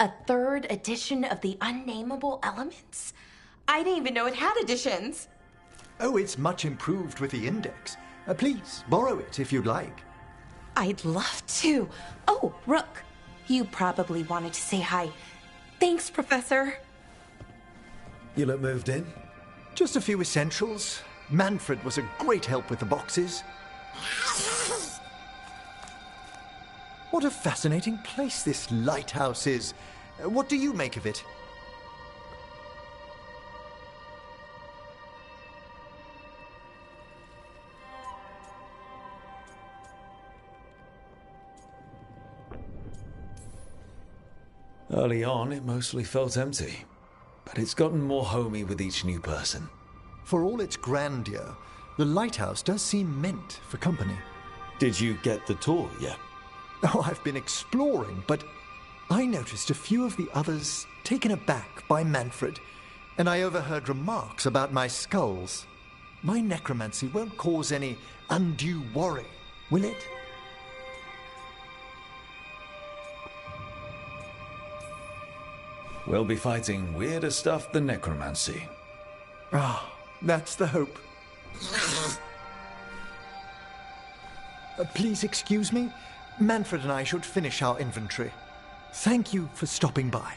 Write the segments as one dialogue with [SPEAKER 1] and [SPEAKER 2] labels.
[SPEAKER 1] A third edition of the Unnameable Elements? I didn't even know it had editions.
[SPEAKER 2] Oh, it's much improved with the index. Please, borrow it if you'd like.
[SPEAKER 1] I'd love to. Oh, Rook, you probably wanted to say hi. Thanks, Professor.
[SPEAKER 3] You look moved in?
[SPEAKER 2] Just a few essentials. Manfred was a great help with the boxes. What a fascinating place this lighthouse is. What do you make of it?
[SPEAKER 3] Early on, it mostly felt empty. But it's gotten more homey with each new person.
[SPEAKER 2] For all its grandeur, the lighthouse does seem meant for company.
[SPEAKER 3] Did you get the tour yet?
[SPEAKER 2] Oh, I've been exploring, but I noticed a few of the others taken aback by Manfred, and I overheard remarks about my skulls. My necromancy won't cause any undue worry, will it?
[SPEAKER 3] We'll be fighting weirder stuff than necromancy.
[SPEAKER 2] Ah, that's the hope. Please excuse me. Manfred and I should finish our inventory. Thank you for stopping by.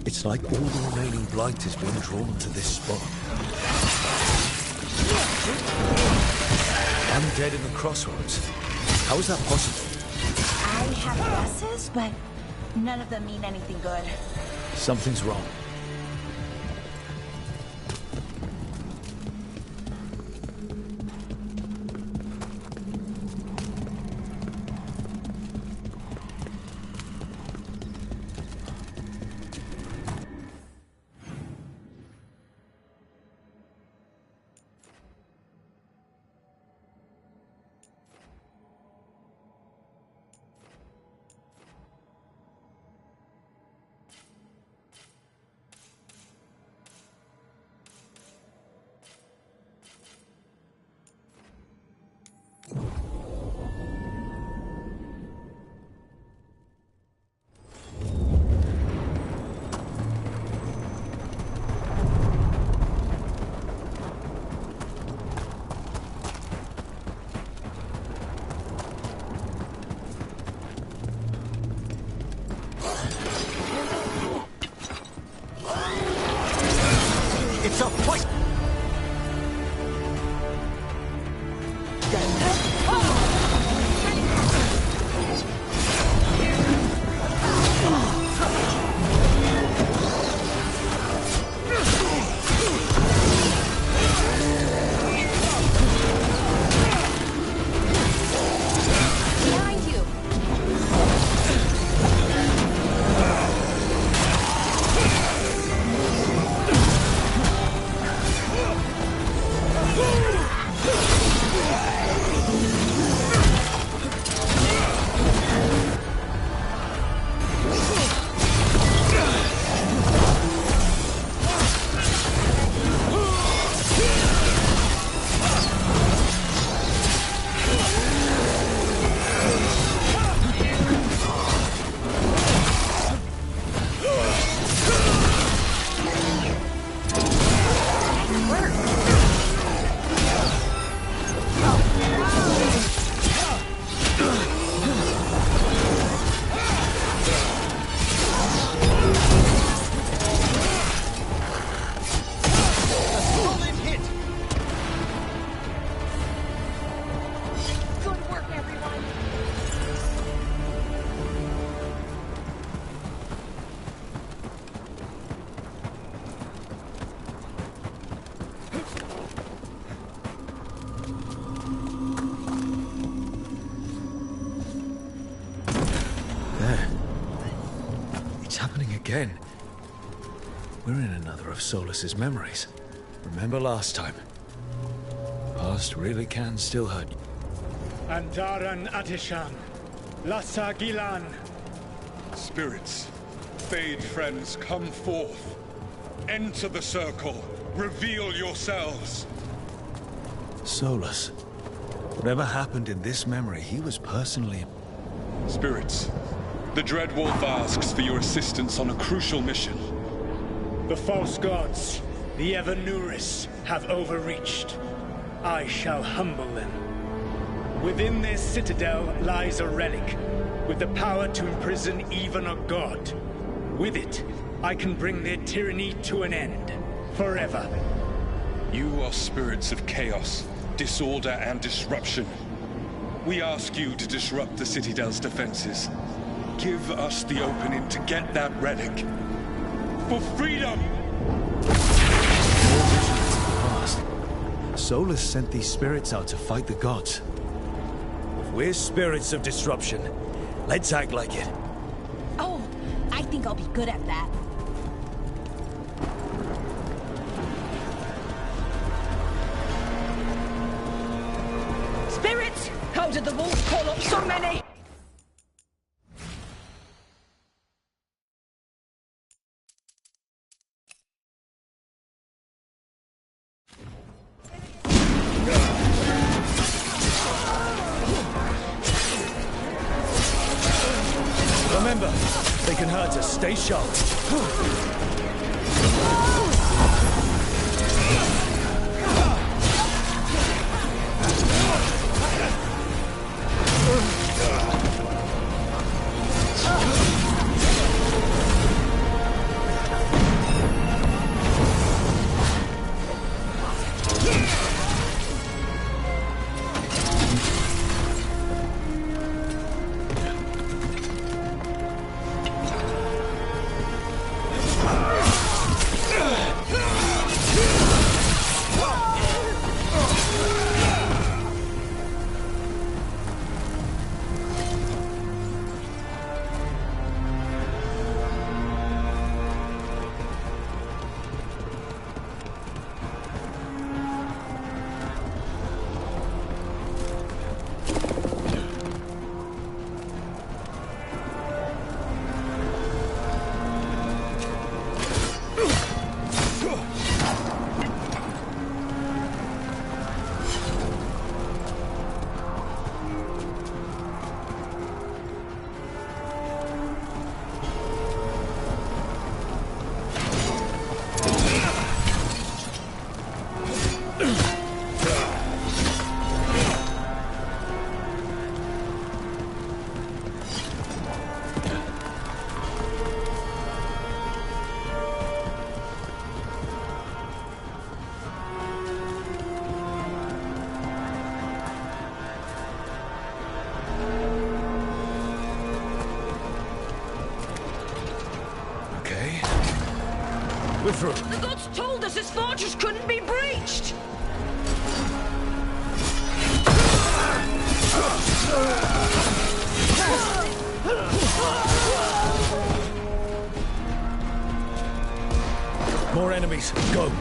[SPEAKER 3] It's like all the remaining blight has been drawn to this spot. I'm dead in the crossroads. How is that possible?
[SPEAKER 4] I have guesses, but none of them mean anything good.
[SPEAKER 3] Something's wrong. again. We're in another of Solus's memories. Remember last time? Past really can still hurt you.
[SPEAKER 5] Andaran Atishan, Lassa Gilan.
[SPEAKER 6] Spirits, Fade friends, come forth. Enter the circle. Reveal yourselves.
[SPEAKER 3] Solus. Whatever happened in this memory, he was personally...
[SPEAKER 6] Spirits, the Dread Wolf asks for your assistance on a crucial mission.
[SPEAKER 5] The false gods, the Evanuris, have overreached. I shall humble them. Within this citadel lies a relic, with the power to imprison even a god. With it, I can bring their tyranny to an end, forever.
[SPEAKER 6] You are spirits of chaos, disorder, and disruption. We ask you to disrupt the Citadel's defenses. Give us the opening to get that relic. For freedom!
[SPEAKER 3] Solus sent these spirits out to fight the gods. If we're spirits of disruption, let's act like it.
[SPEAKER 4] Oh, I think I'll be good at that.
[SPEAKER 7] Spirits! How did the wolves call up so many?
[SPEAKER 3] Remember, they can hurt us. Stay sharp. We're through.
[SPEAKER 7] The gods told us this fortress couldn't be breached!
[SPEAKER 3] More enemies. Go.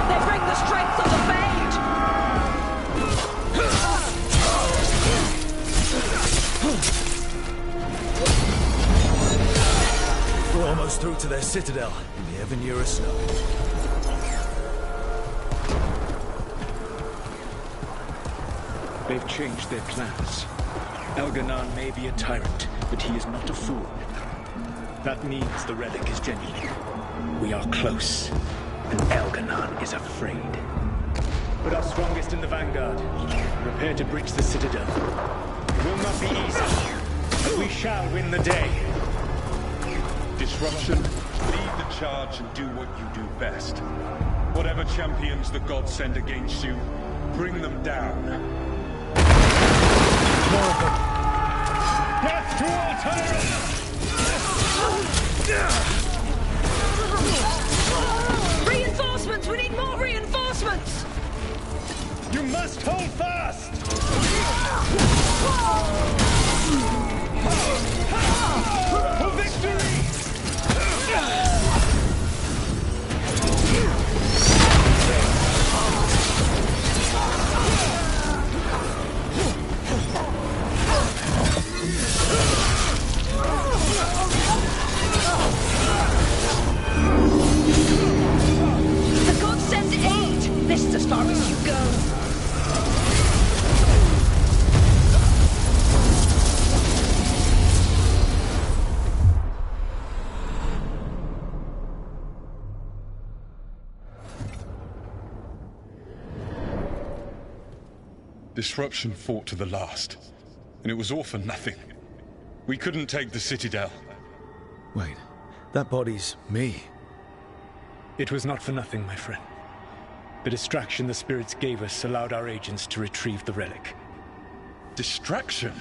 [SPEAKER 7] They bring the strength of the Fade!
[SPEAKER 3] We're almost through to their citadel in the Evanura snow.
[SPEAKER 5] They've changed their plans. Elganon may be a tyrant, but he is not a fool. That means the relic is genuine. We are close, and Elganon is afraid. Put our strongest in the vanguard. Prepare to breach the citadel. It will not be easy, but we shall win the day.
[SPEAKER 6] Disruption, lead the charge and do what you do best. Whatever champions the gods send against you, bring them down.
[SPEAKER 3] More of them.
[SPEAKER 5] Death to all tyrants!
[SPEAKER 7] Reinforcements! We need more reinforcements!
[SPEAKER 5] Just hold fast! For victory!
[SPEAKER 7] The gods send aid! This is as far as you go.
[SPEAKER 6] Disruption fought to the last, and it was all for nothing. We couldn't take the Citadel.
[SPEAKER 3] Wait, that body's me.
[SPEAKER 5] It was not for nothing, my friend. The distraction the spirits gave us allowed our agents to retrieve the relic.
[SPEAKER 6] Distraction?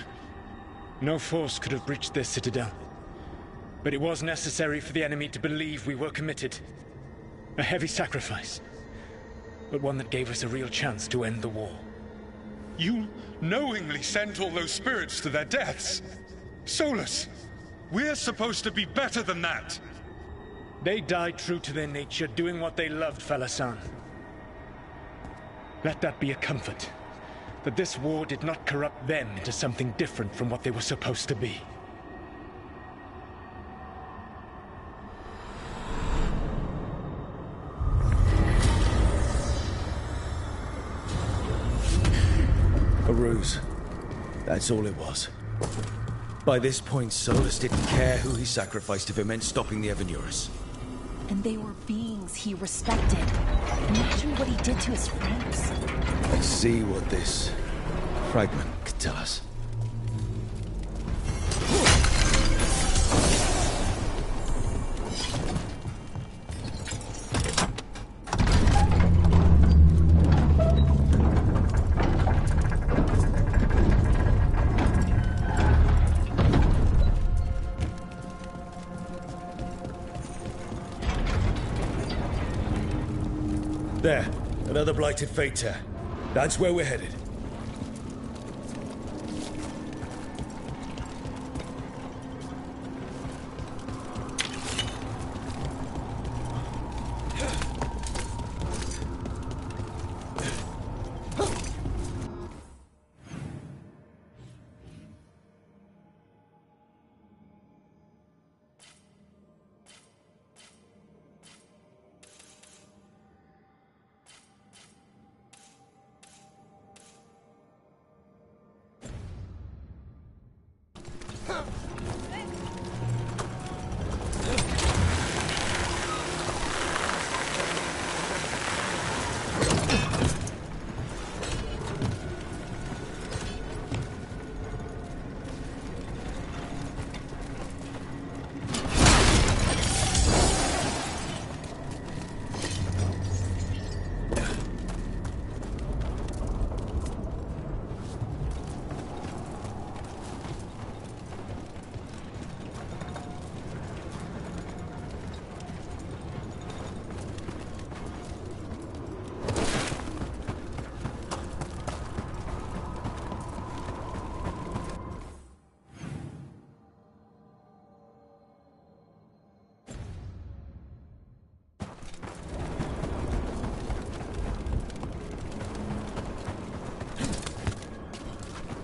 [SPEAKER 5] No force could have breached their Citadel. But it was necessary for the enemy to believe we were committed. A heavy sacrifice, but one that gave us a real chance to end the war.
[SPEAKER 6] You knowingly sent all those spirits to their deaths. Solus, we're supposed to be better than that.
[SPEAKER 5] They died true to their nature, doing what they loved, Falasan. Let that be a comfort, that this war did not corrupt them into something different from what they were supposed to be.
[SPEAKER 3] A ruse. That's all it was. By this point, Solus didn't care who he sacrificed if it meant stopping the Evanurus.
[SPEAKER 4] And they were beings he respected. Imagine what he did to his friends.
[SPEAKER 3] Let's see what this fragment could tell us. There, another blighted fate tear. That's where we're headed.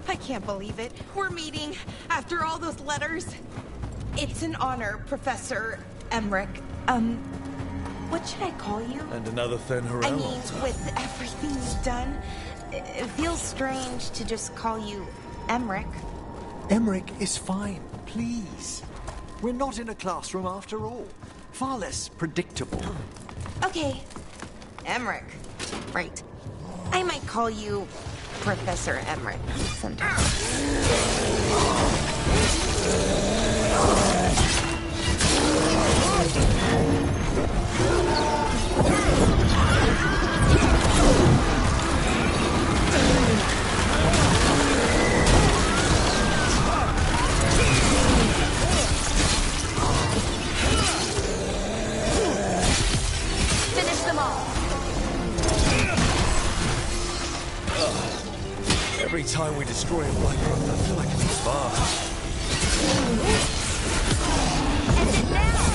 [SPEAKER 1] I can't believe it. We're meeting after all those letters. It's an honor, Professor Emmerich. What should I call you?
[SPEAKER 3] And another Fenrir.
[SPEAKER 1] I mean, with everything you've done, it feels strange to just call you Emmerich.
[SPEAKER 2] Emmerich is fine, please. We're not in a classroom after all. Far less predictable.
[SPEAKER 1] Okay, Emmerich. Right. I might call you Professor Emmerich sometimes.
[SPEAKER 7] Finish them all.
[SPEAKER 3] time we destroy a Black Road, I feel like it's far.
[SPEAKER 7] End it now!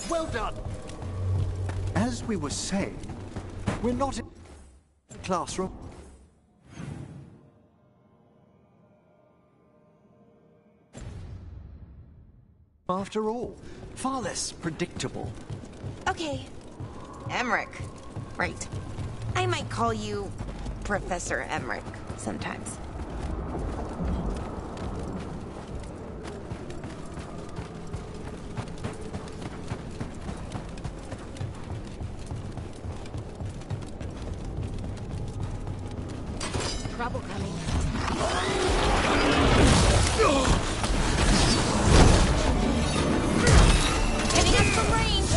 [SPEAKER 2] Well done. As we were saying, we're not in the classroom. After all, far less predictable.
[SPEAKER 1] Okay. Emmerich. Right. I might call you Professor Emmerich sometimes.
[SPEAKER 7] Trouble coming.
[SPEAKER 1] Hitting us from range!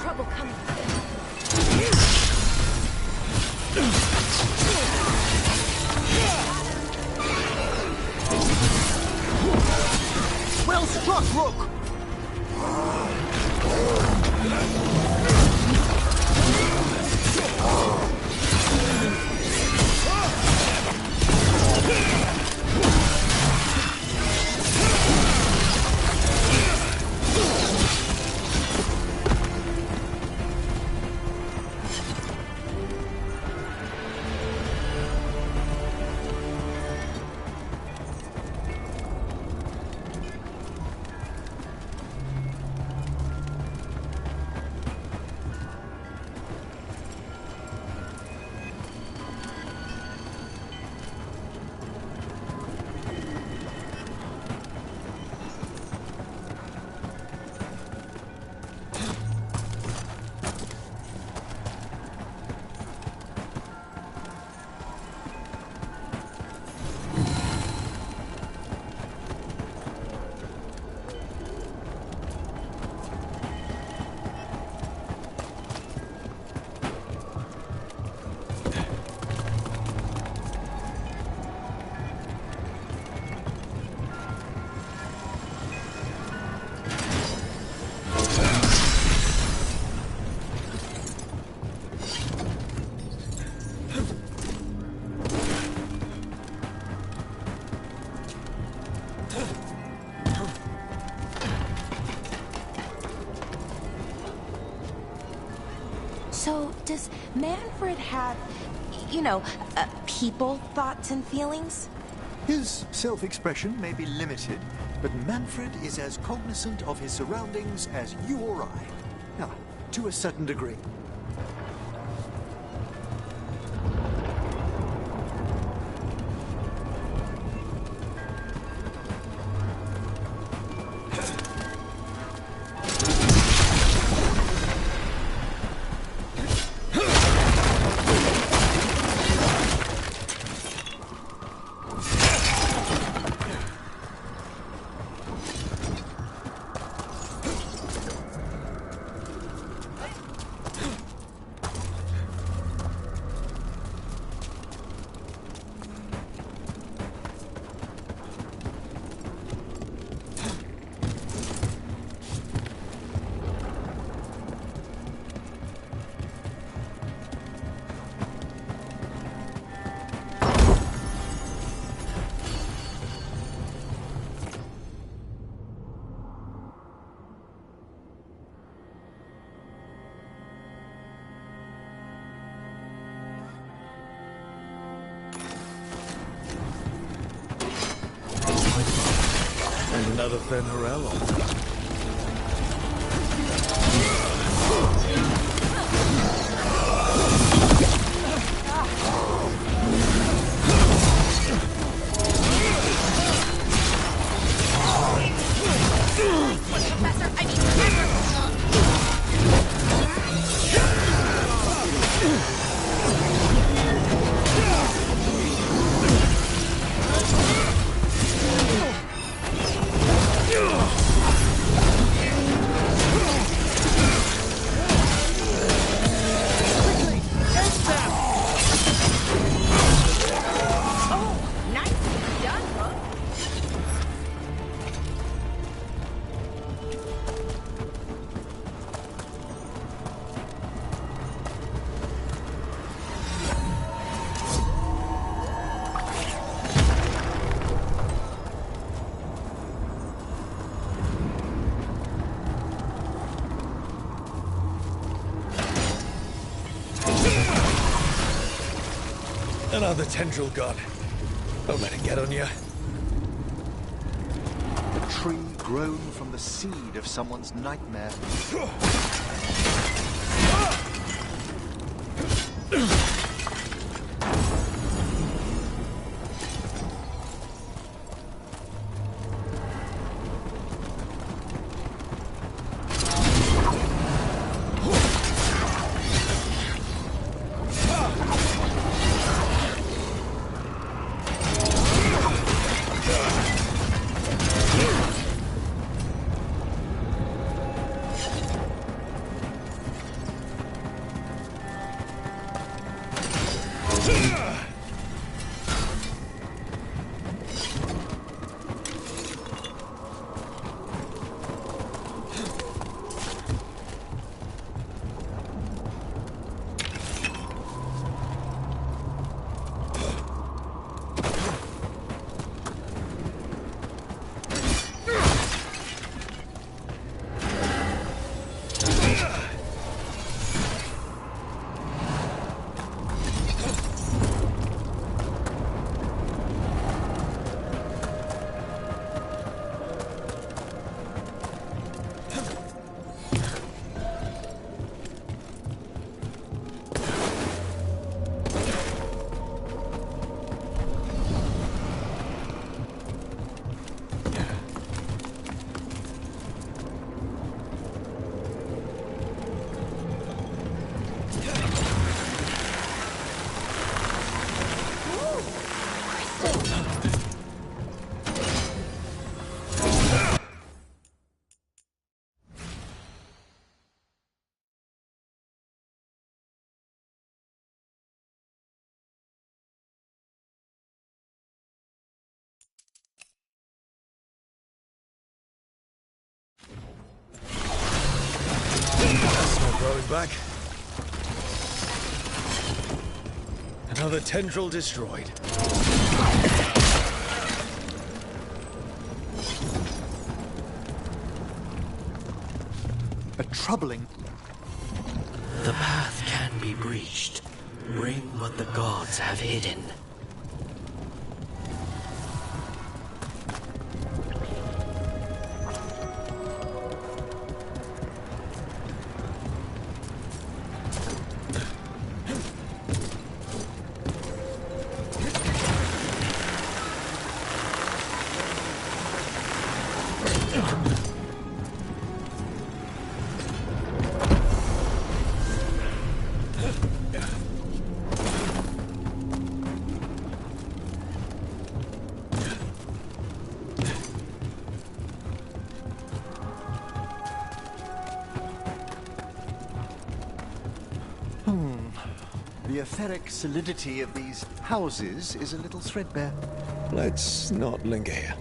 [SPEAKER 7] Trouble coming.
[SPEAKER 2] Well struck, Rook!
[SPEAKER 4] So, does Manfred have,
[SPEAKER 1] you know, people thoughts and feelings?
[SPEAKER 2] His self-expression may be limited, but Manfred is as cognizant of his surroundings as you or I. Ah, to a certain degree.
[SPEAKER 3] Another Fenrirello.
[SPEAKER 1] Professor, I mean,
[SPEAKER 3] Another tendril god. Don't let it get on you.
[SPEAKER 2] A tree grown from the seed of someone's nightmare.
[SPEAKER 3] That's not growing back. Another tendril destroyed.
[SPEAKER 2] A troubling...
[SPEAKER 8] The path can be breached. Bring what the gods have hidden.
[SPEAKER 2] The etheric solidity of these houses is a little threadbare.
[SPEAKER 3] Let's not linger here.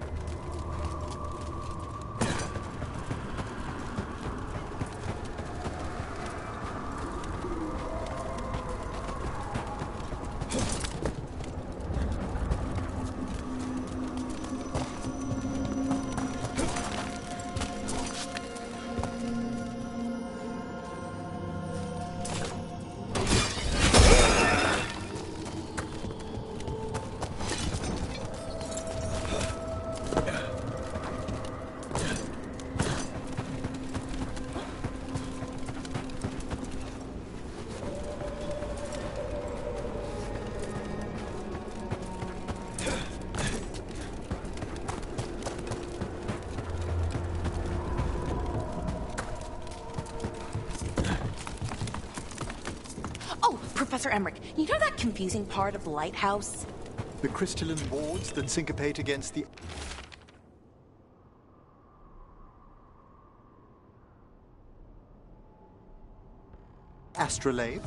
[SPEAKER 4] Professor Emmerich, you know that confusing part of the lighthouse?
[SPEAKER 2] The crystalline wards that syncopate against the astrolabe?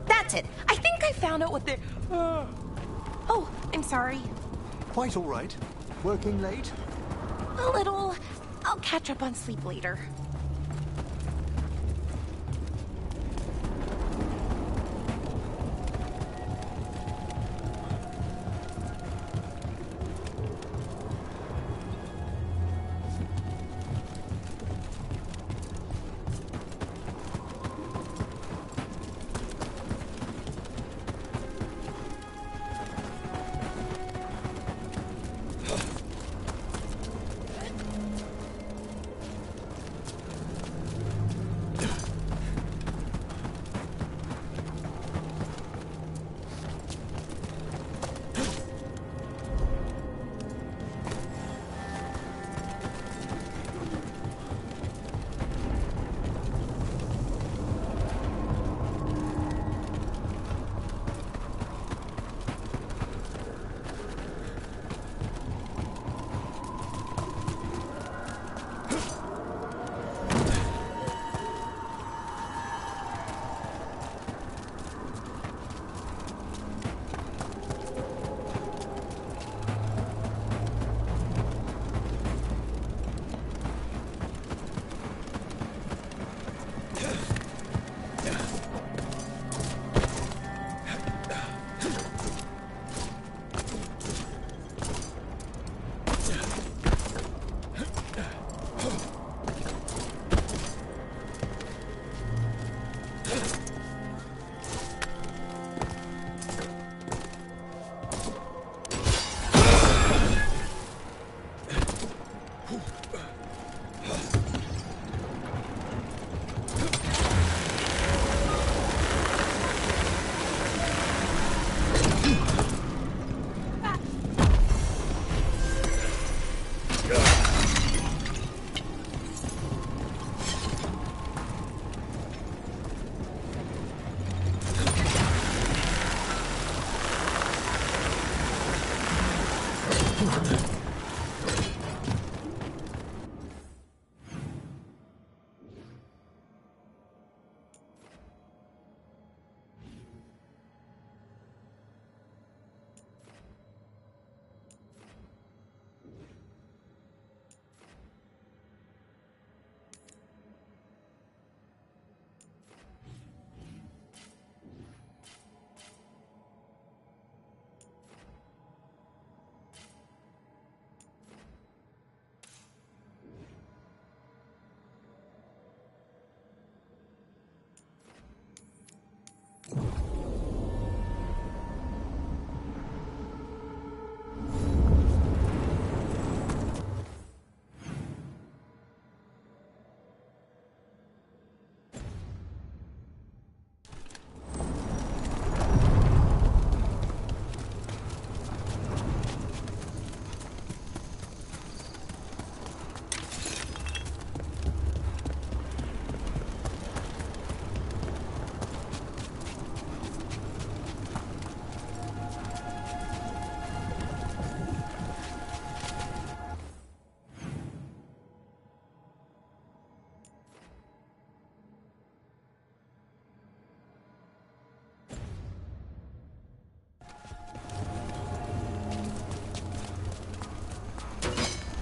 [SPEAKER 4] That's it. I think I found out what they're... Oh, I'm sorry.
[SPEAKER 2] Quite all right. Working late?
[SPEAKER 4] A little. I'll catch up on sleep later.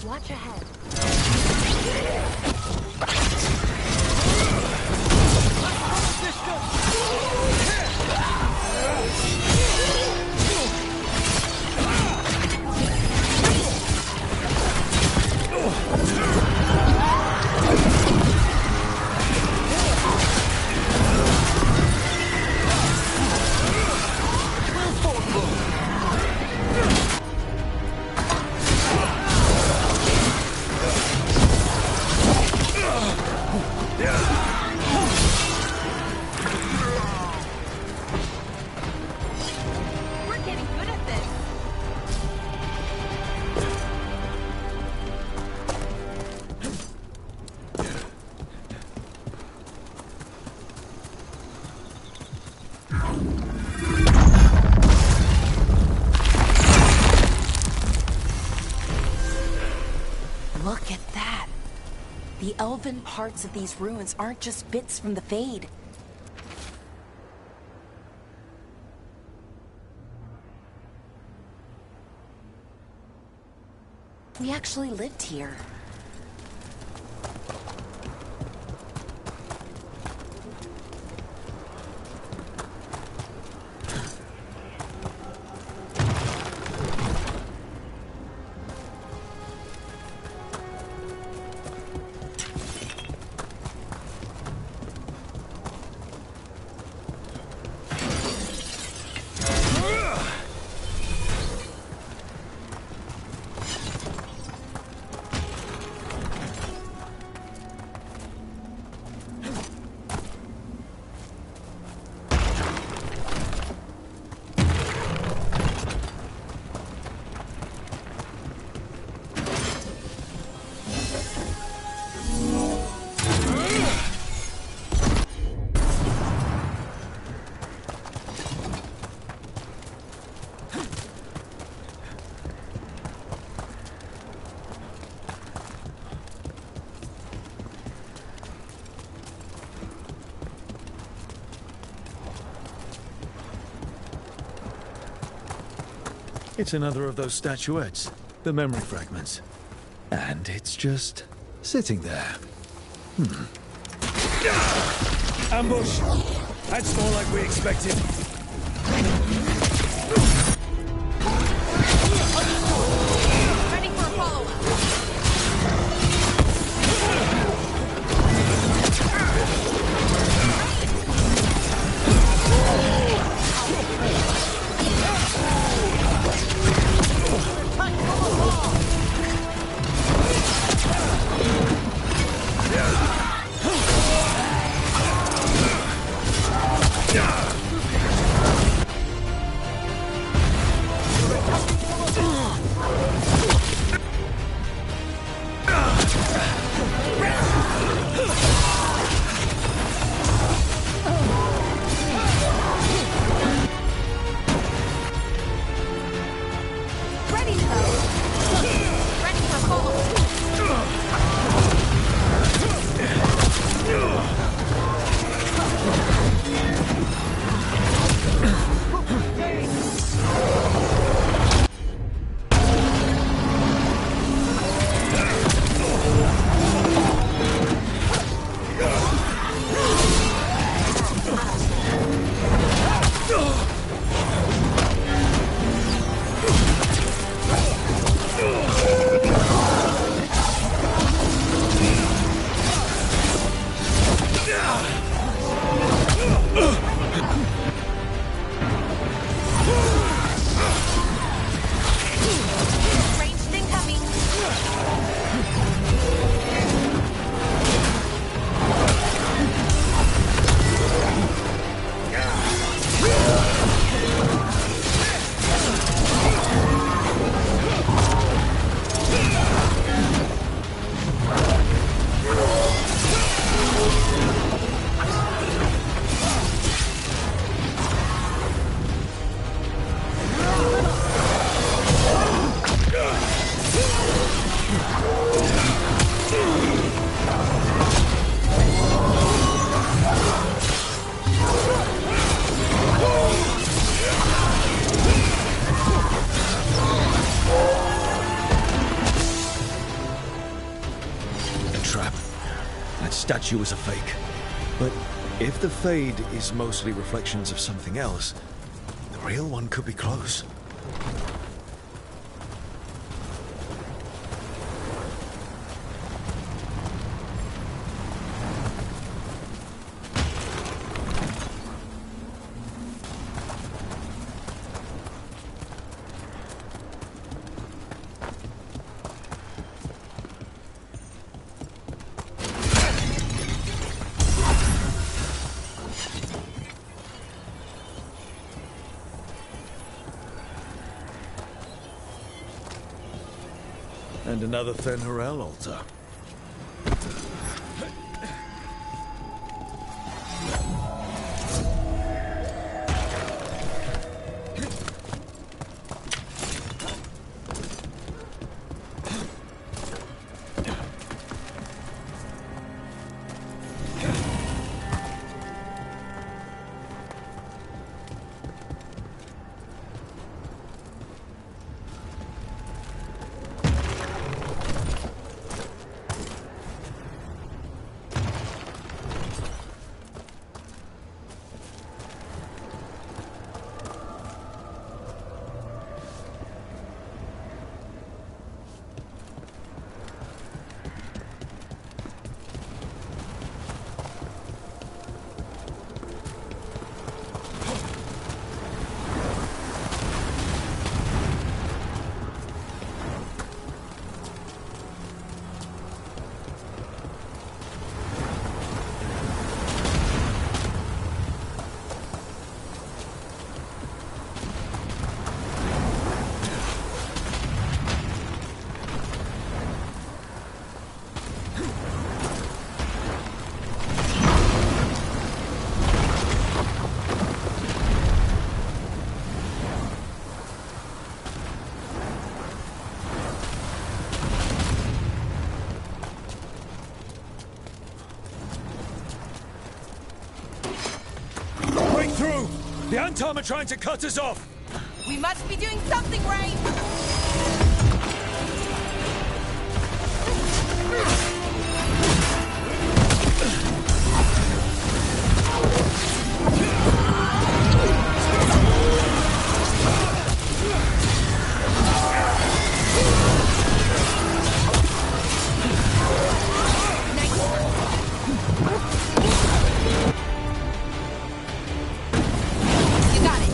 [SPEAKER 7] Watch ahead.
[SPEAKER 1] We're getting good at this.
[SPEAKER 4] Look at that. The elven parts of these ruins aren't just bits from the Fade. We actually lived here.
[SPEAKER 3] It's another of those statuettes, the memory fragments. And it's just sitting there.
[SPEAKER 5] Ambush! That's more like we expected.
[SPEAKER 1] Ready for a follow-up.
[SPEAKER 3] statue was a fake. But if the fade is mostly reflections of something else, the real one could be close. And another Fen'Harel altar. The Antom are trying to cut us off!
[SPEAKER 1] We must be doing something right! You got it!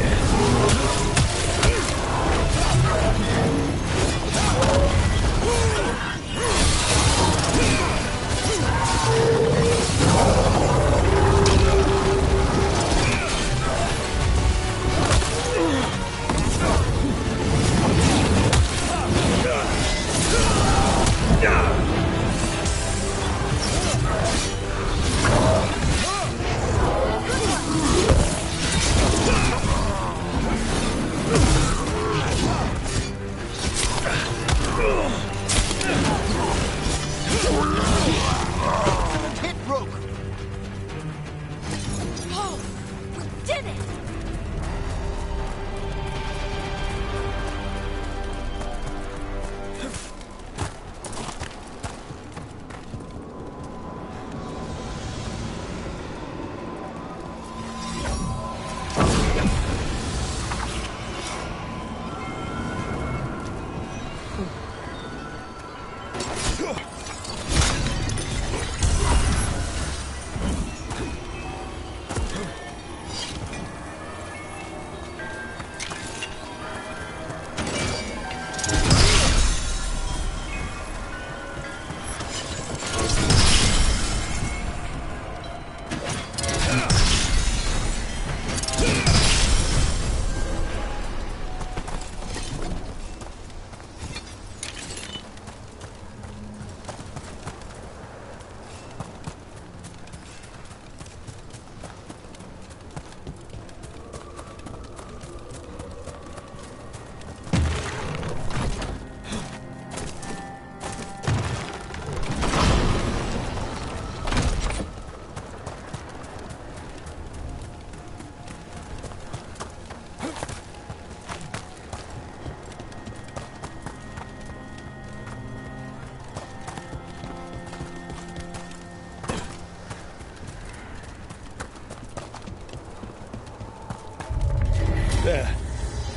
[SPEAKER 3] Yeah,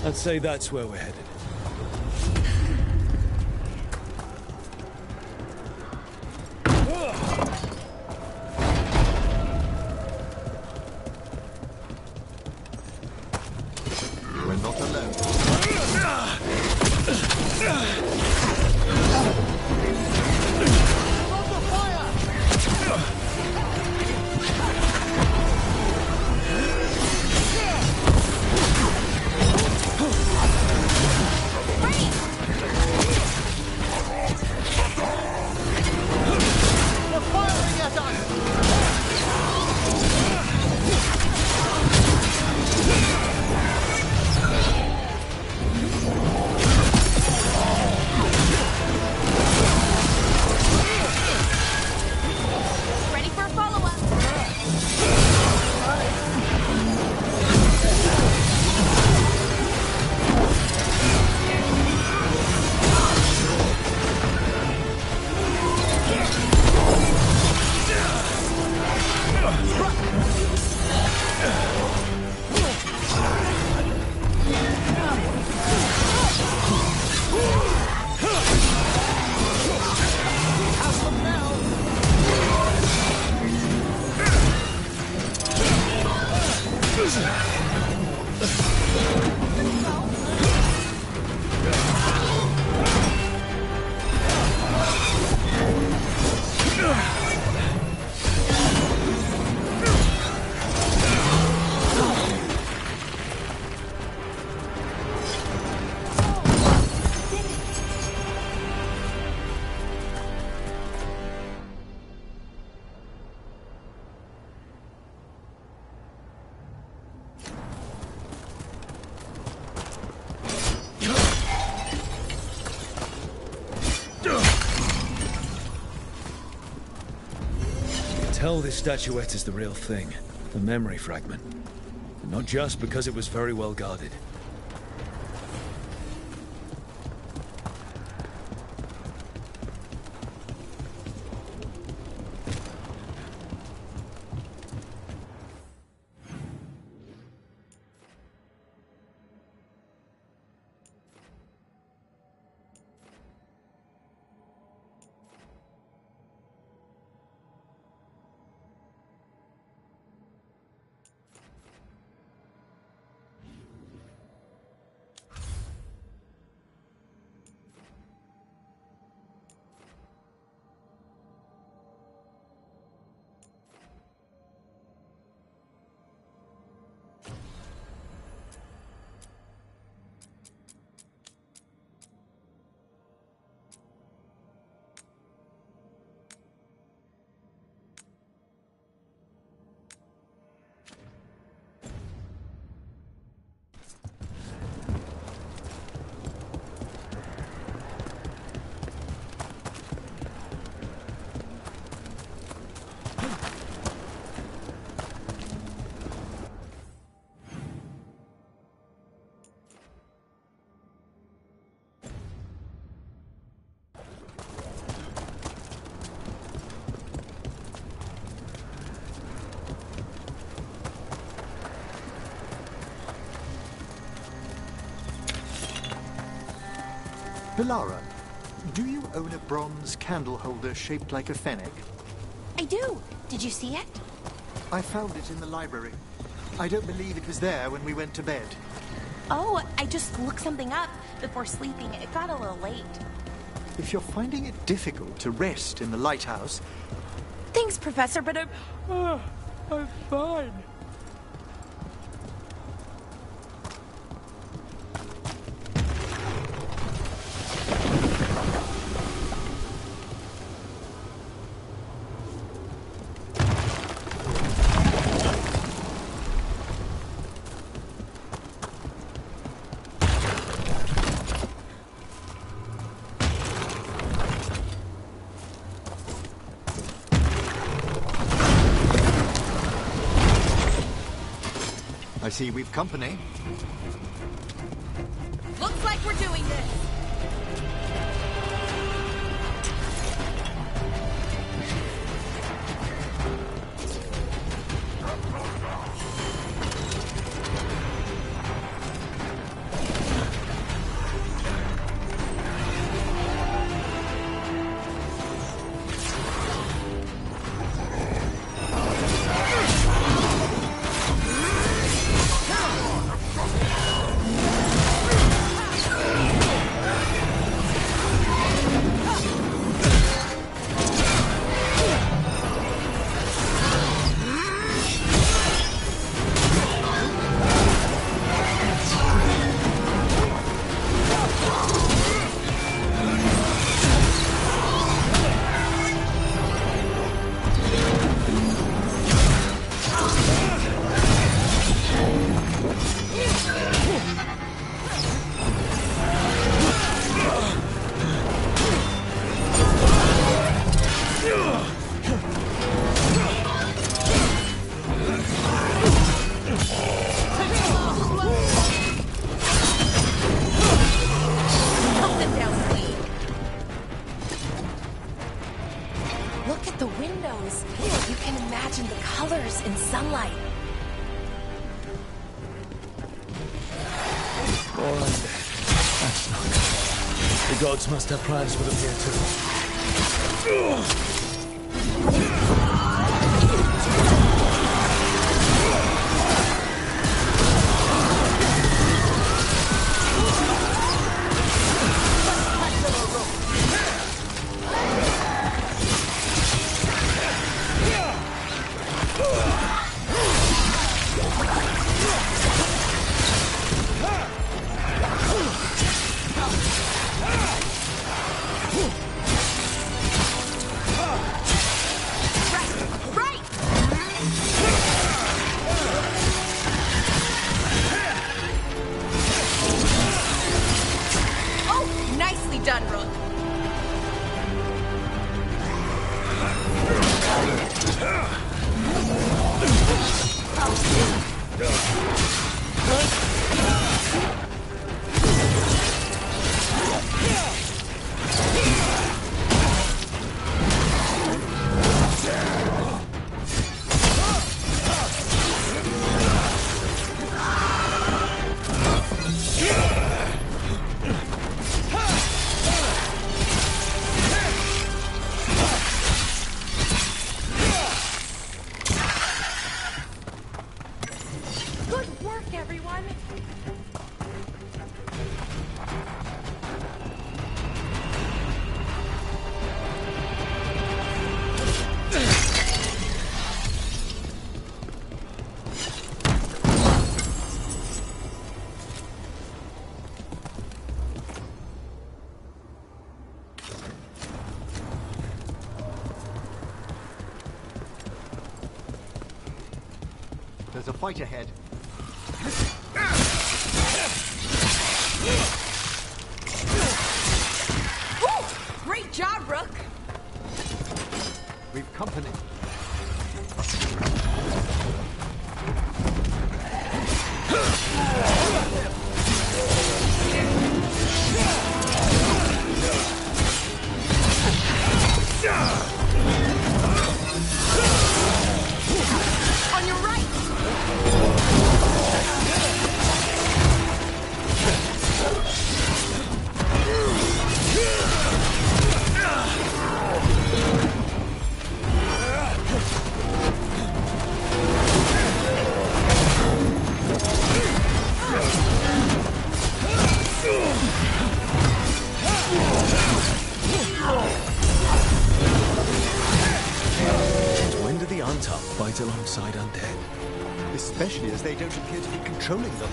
[SPEAKER 3] I'd say that's where we're headed.
[SPEAKER 2] We're not alone.
[SPEAKER 1] Ready for a follow-up?
[SPEAKER 3] Tell this statuette is the real thing, the memory fragment. And not just because it was very well guarded.
[SPEAKER 2] Bilara, do you own a bronze candle holder shaped like a fennec?
[SPEAKER 4] I do. Did you see it?
[SPEAKER 2] I found it in the library. I don't believe it was there when we went to bed.
[SPEAKER 4] Oh, I just looked something up before sleeping. It got a little late.
[SPEAKER 2] If you're finding it difficult to rest in the lighthouse...
[SPEAKER 4] Thanks, Professor, but
[SPEAKER 5] I'm fine.
[SPEAKER 2] I see we've company.
[SPEAKER 1] Looks like we're doing this.
[SPEAKER 3] All undead. That's not good. The gods must have plans for them here too.
[SPEAKER 2] There's a fight ahead.
[SPEAKER 1] Ooh, great job, Rook!
[SPEAKER 2] We've company.
[SPEAKER 1] On your right!
[SPEAKER 3] When do the untough fight alongside undead?
[SPEAKER 2] Especially as they don't appear to be controlling them.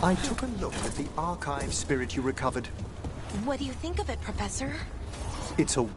[SPEAKER 2] I took a look at the archive spirit you recovered.
[SPEAKER 4] What do you think of it, Professor?
[SPEAKER 2] It's a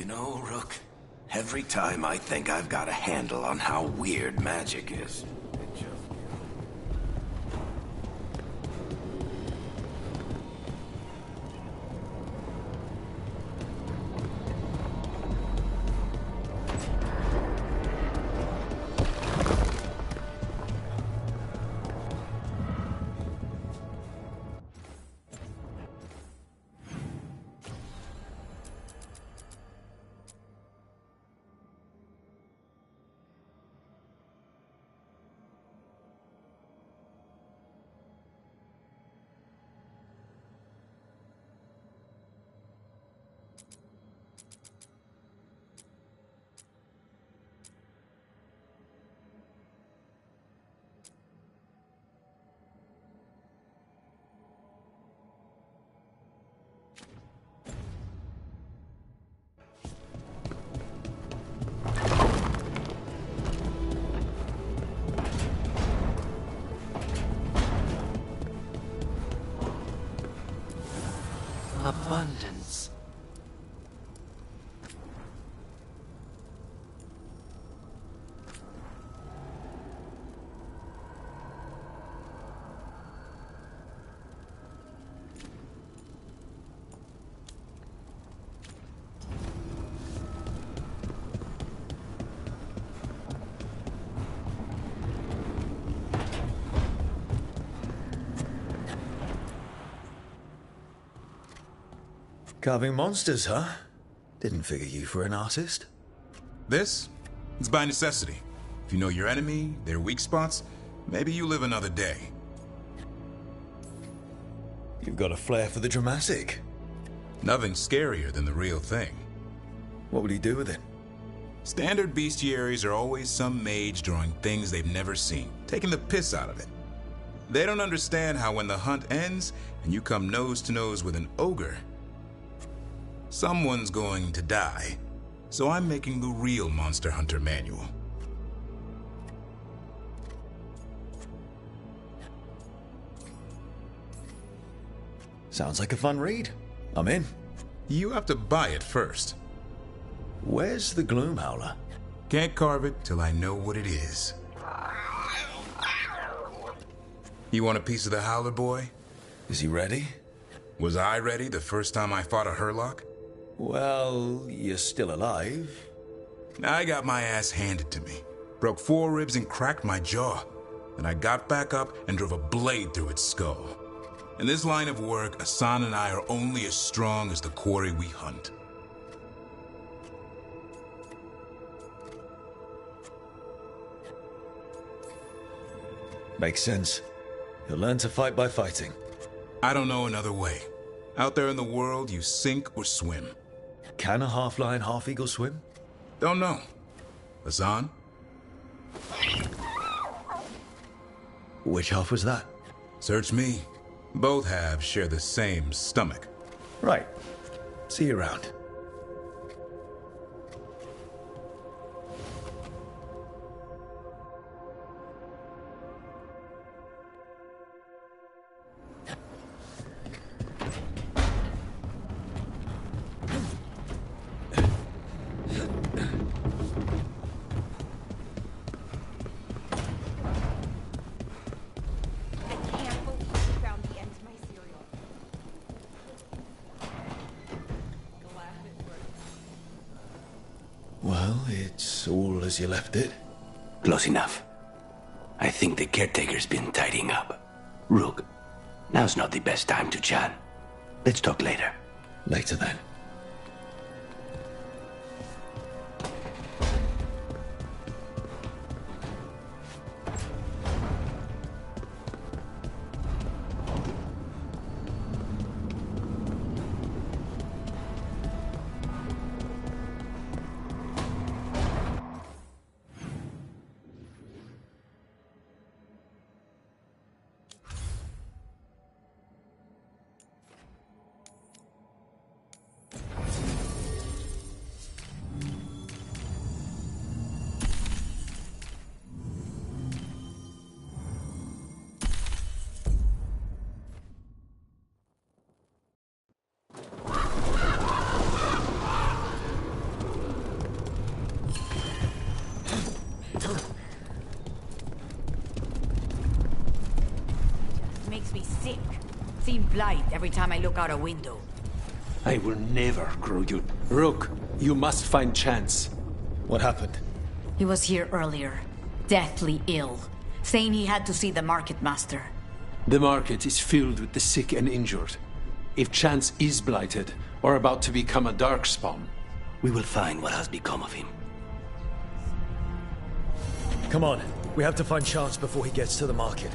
[SPEAKER 9] know, Rook, every time I think I've got a handle on how weird magic is, it just...
[SPEAKER 8] Abundance.
[SPEAKER 3] Carving monsters, huh? Didn't figure you for an artist.
[SPEAKER 10] This? It's by necessity. If you know your enemy, their weak spots, maybe you live another day.
[SPEAKER 3] You've got a flair for the dramatic.
[SPEAKER 10] Nothing scarier than the real thing.
[SPEAKER 3] What would he do with it?
[SPEAKER 10] Standard bestiaries are always some mage drawing things they've never seen, taking the piss out of it. They don't understand how when the hunt ends and you come nose to nose with an ogre, someone's going to die. So I'm making the real Monster Hunter manual.
[SPEAKER 3] Sounds like a fun read. I'm in.
[SPEAKER 10] You have to buy it first.
[SPEAKER 3] Where's the Gloom Howler?
[SPEAKER 10] Can't carve it till I know what it is. You want a piece of the Howler, boy?
[SPEAKER 3] Is he ready?
[SPEAKER 10] Was I ready the first time I fought a Hurlock?
[SPEAKER 3] Well, you're still alive.
[SPEAKER 10] I got my ass handed to me. Broke 4 ribs and cracked my jaw. Then I got back up and drove a blade through its skull. In this line of work, Asan and I are only as strong as the quarry we hunt.
[SPEAKER 3] Makes sense. You'll learn to fight by fighting.
[SPEAKER 10] I don't know another way. Out there in the world, you sink or swim.
[SPEAKER 3] Can a half-lion, half-eagle swim?
[SPEAKER 10] Don't know. Asan?
[SPEAKER 3] Which half was that?
[SPEAKER 10] Search me. Both halves share the same stomach.
[SPEAKER 3] Right. See you around. Well, it's all as you left it.
[SPEAKER 9] Close enough. I think the caretaker's been tidying up. Rook, now's not the best time to chat. Let's talk later.
[SPEAKER 3] Later then.
[SPEAKER 7] makes me sick. Seeing blight every time I look out a window.
[SPEAKER 11] I will never grow you. Rook, you must find Chance.
[SPEAKER 3] What happened?
[SPEAKER 7] He was here earlier, deathly ill, saying he had to see the market master.
[SPEAKER 11] The market is filled with the sick and injured. If Chance is blighted, or about to become a darkspawn,
[SPEAKER 9] we will find what has become of him.
[SPEAKER 3] Come on, we have to find Chance before he gets to the market.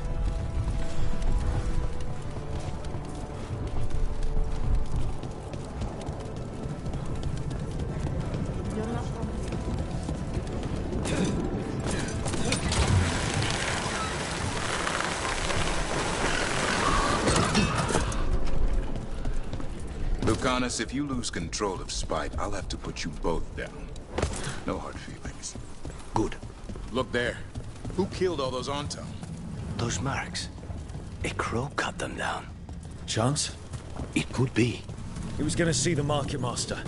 [SPEAKER 10] Lucanus, if you lose control of Spite, I'll have to put you both down. No hard feelings.
[SPEAKER 9] Good.
[SPEAKER 10] Look there. Who killed all those Onto?
[SPEAKER 9] Those marks. A crow cut them down.
[SPEAKER 3] Chance?
[SPEAKER 9] It could be.
[SPEAKER 3] He was gonna see the market master.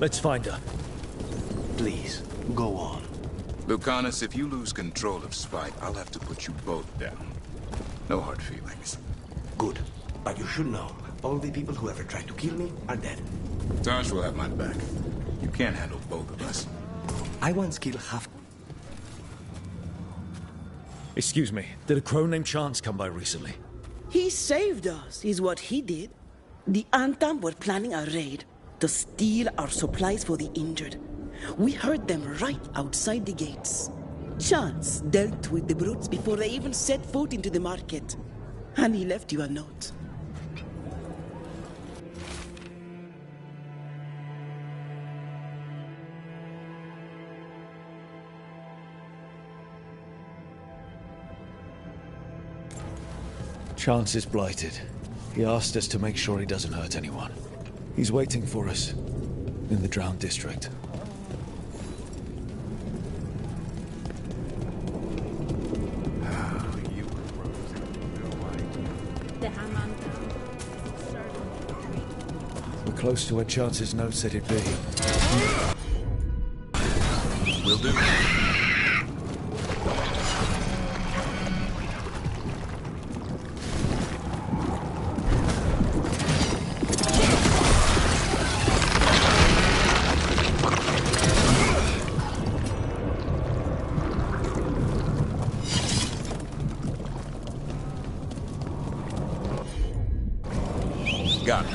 [SPEAKER 3] Let's find her.
[SPEAKER 9] Please, go on.
[SPEAKER 10] Lucanus, if you lose control of Spite, I'll have to put you both down. No hard feelings.
[SPEAKER 9] Good. But you should know, all the people who ever tried to kill me are dead.
[SPEAKER 10] Tosh will have my back. You can't handle both of us.
[SPEAKER 9] I once killed half...
[SPEAKER 3] Excuse me, did a crow named Chance come by recently?
[SPEAKER 12] He saved us, is what he did. The Antam were planning a raid to steal our supplies for the injured. We heard them right outside the gates. Chance dealt with the brutes before they even set foot into the market. And he left you a note.
[SPEAKER 3] Chance is blighted. He asked us to make sure he doesn't hurt anyone. He's waiting for us in the Drowned District. We're close to where Chance's note said he'd be.
[SPEAKER 10] Will do. Got it.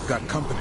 [SPEAKER 10] Got company.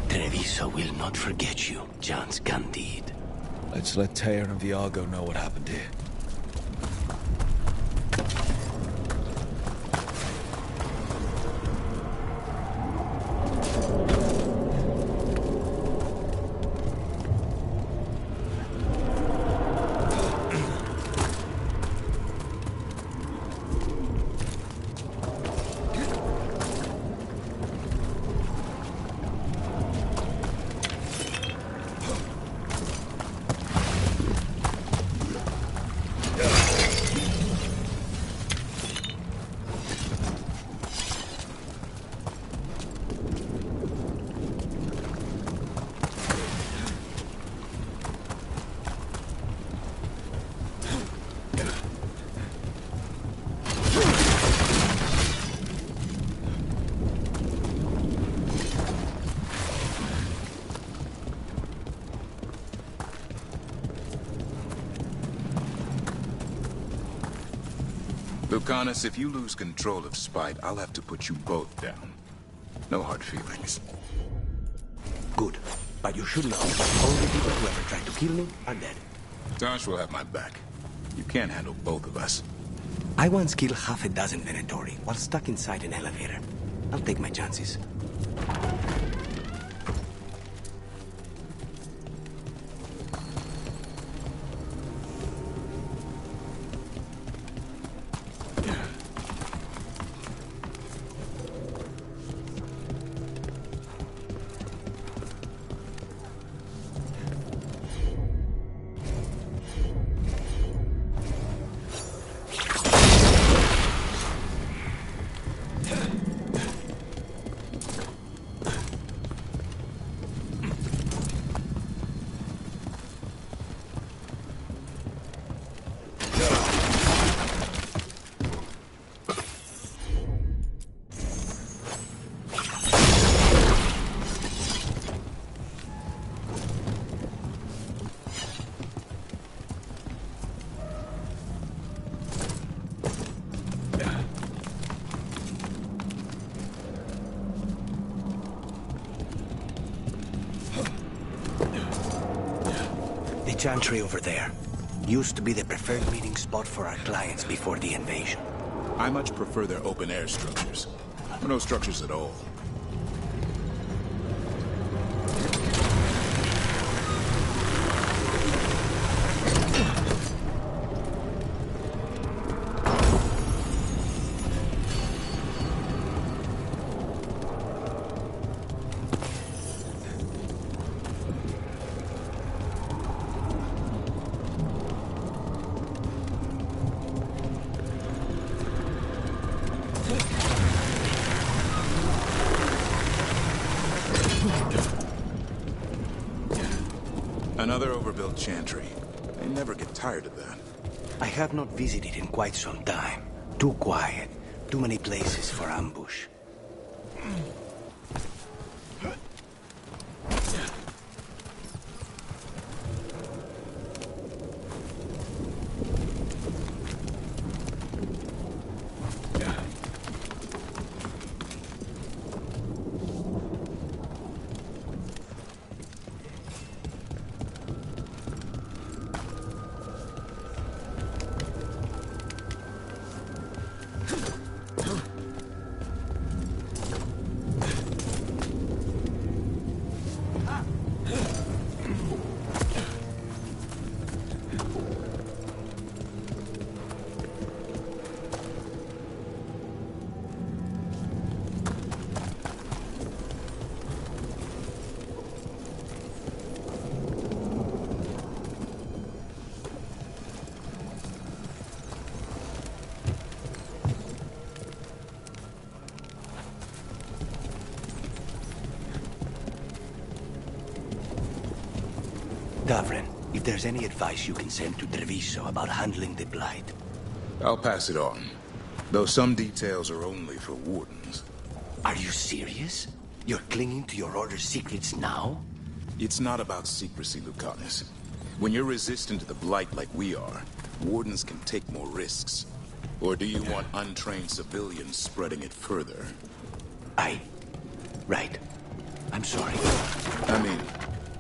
[SPEAKER 9] Treviso will not forget you, John's Candide.
[SPEAKER 3] Let's let Teyer and Viago know what happened here.
[SPEAKER 10] Lucanus, if you lose control of Spite, I'll have to put you both down. No hard feelings.
[SPEAKER 9] Good. But you should know, all the people who ever tried to kill me are dead.
[SPEAKER 10] Tosh will have my back. You can't handle both of us.
[SPEAKER 9] I once killed half a dozen Venatori while stuck inside an elevator. I'll take my chances. The chantry over there used to be the preferred meeting spot for our clients before the invasion.
[SPEAKER 10] I much prefer their open-air structures. Or no structures at all. Another overbuilt chantry. They never get tired of that.
[SPEAKER 9] I have not visited in quite some time. Too quiet. Too many places for ambush. Davren, if there's any advice you can send to Treviso about handling the Blight.
[SPEAKER 10] I'll pass it on. Though some details are only for wardens.
[SPEAKER 9] Are you serious? You're clinging to your order's secrets now?
[SPEAKER 10] It's not about secrecy, Lucanus. When you're resistant to the Blight like we are, wardens can take more risks. Or do you want untrained civilians spreading it further?
[SPEAKER 9] Right. I'm sorry.
[SPEAKER 10] I mean,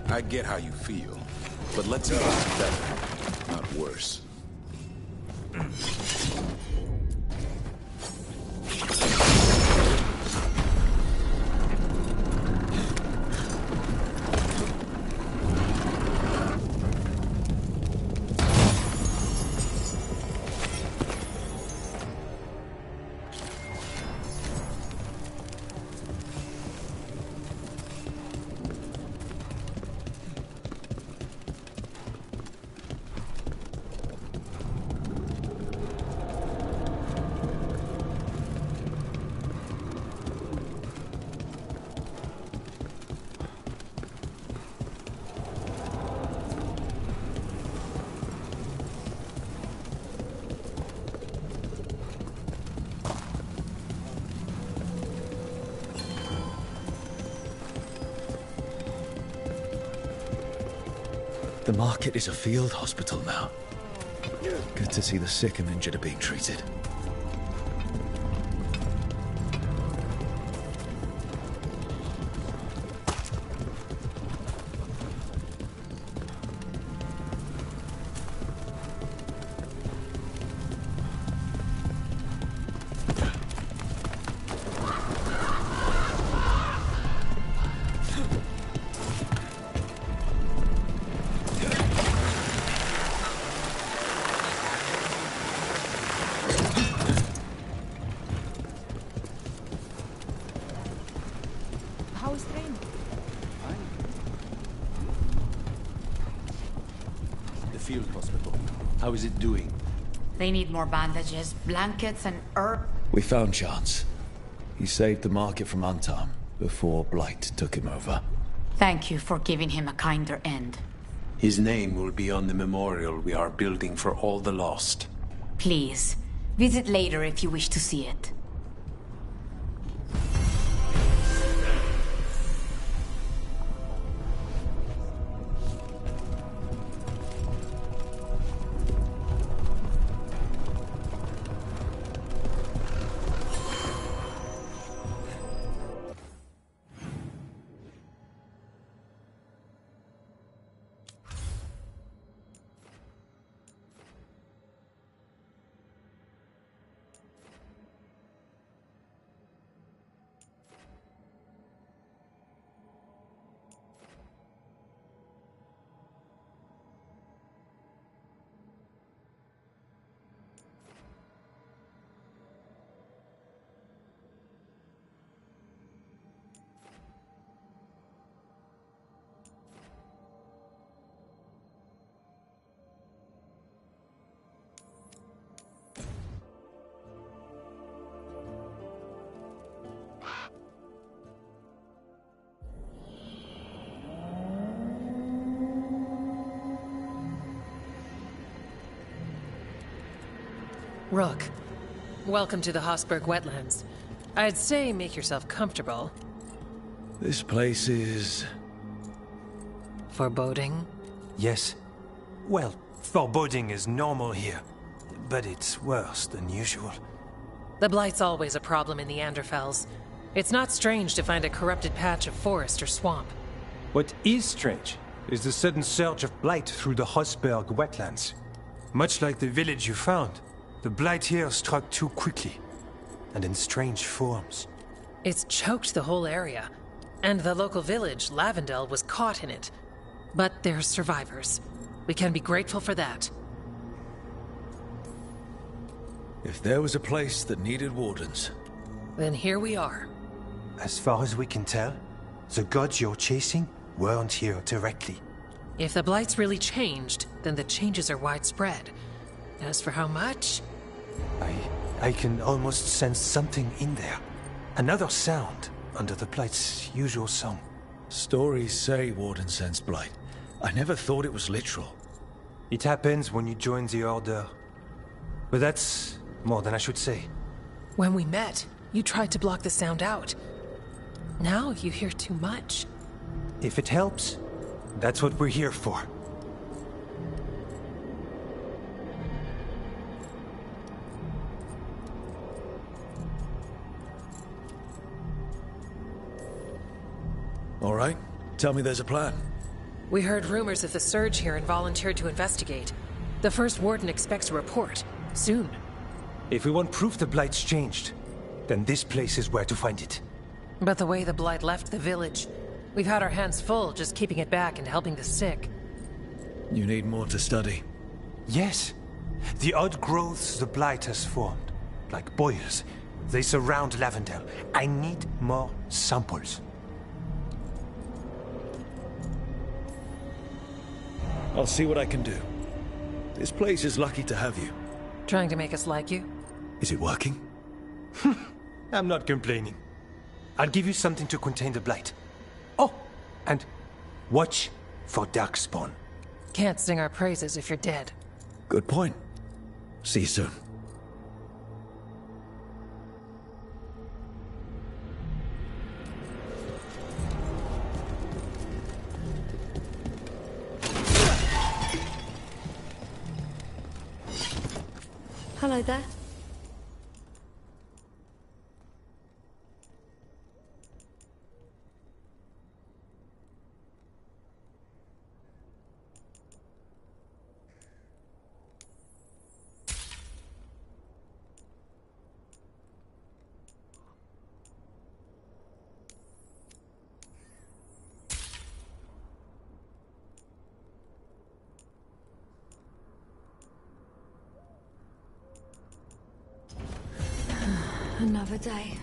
[SPEAKER 10] I get how you feel, but let's make it better, not worse.
[SPEAKER 3] The market is a field hospital now. Good to see the sick and injured are being treated.
[SPEAKER 11] Field hospital. How is it doing?
[SPEAKER 7] They need more bandages, blankets, and herb.
[SPEAKER 3] We found Chance. He saved the market from Antam before Blight took him over.
[SPEAKER 7] Thank you for giving him a kinder end.
[SPEAKER 11] His name will be on the memorial we are building for all the lost.
[SPEAKER 7] Please, visit later if you wish to see it.
[SPEAKER 13] Rook, welcome to the Hossberg Wetlands. I'd say make yourself comfortable.
[SPEAKER 3] This place is...
[SPEAKER 13] foreboding?
[SPEAKER 14] Yes. Well, foreboding is normal here, but it's worse than usual.
[SPEAKER 13] The Blight's always a problem in the Anderfels. It's not strange to find a corrupted patch of forest or swamp.
[SPEAKER 14] What is strange is the sudden surge of blight through the Hossberg Wetlands. Much like the village you found, the blight here struck too quickly, and in strange forms.
[SPEAKER 13] It's choked the whole area, and the local village, Lavendel, was caught in it. But they're survivors. We can be grateful for that.
[SPEAKER 3] If there was a place that needed wardens...
[SPEAKER 13] then here we are.
[SPEAKER 14] As far as we can tell, the gods you're chasing weren't here directly.
[SPEAKER 13] If the Blight's really changed, then the changes are widespread. As for how much...
[SPEAKER 14] I can almost sense something in there. Another sound under the Blight's usual song.
[SPEAKER 3] Stories say Warden sense Blight. I never thought it was literal.
[SPEAKER 14] It happens when you join the Order. But that's more than I should say.
[SPEAKER 13] When we met, you tried to block the sound out. Now you hear too much.
[SPEAKER 14] If it helps, that's what we're here for.
[SPEAKER 3] All right. Tell me there's a plan.
[SPEAKER 13] We heard rumors of the surge here and volunteered to investigate. The First Warden expects a report. Soon.
[SPEAKER 14] If we want proof the Blight's changed, then this place is where to find it.
[SPEAKER 13] But the way the Blight left the village, we've had our hands full just keeping it back and helping the sick.
[SPEAKER 3] You need more to study.
[SPEAKER 14] Yes. The odd growths the Blight has formed, like boils, they surround Lavendel. I need more samples.
[SPEAKER 3] I'll see what I can do. This place is lucky to have you.
[SPEAKER 13] Trying to make us like you?
[SPEAKER 3] Is it working?
[SPEAKER 14] I'm not complaining. I'll give you something to contain the Blight. Oh, and watch for Darkspawn.
[SPEAKER 13] Can't sing our praises if you're dead.
[SPEAKER 3] Good point. See you soon.
[SPEAKER 15] Hello there. Another day.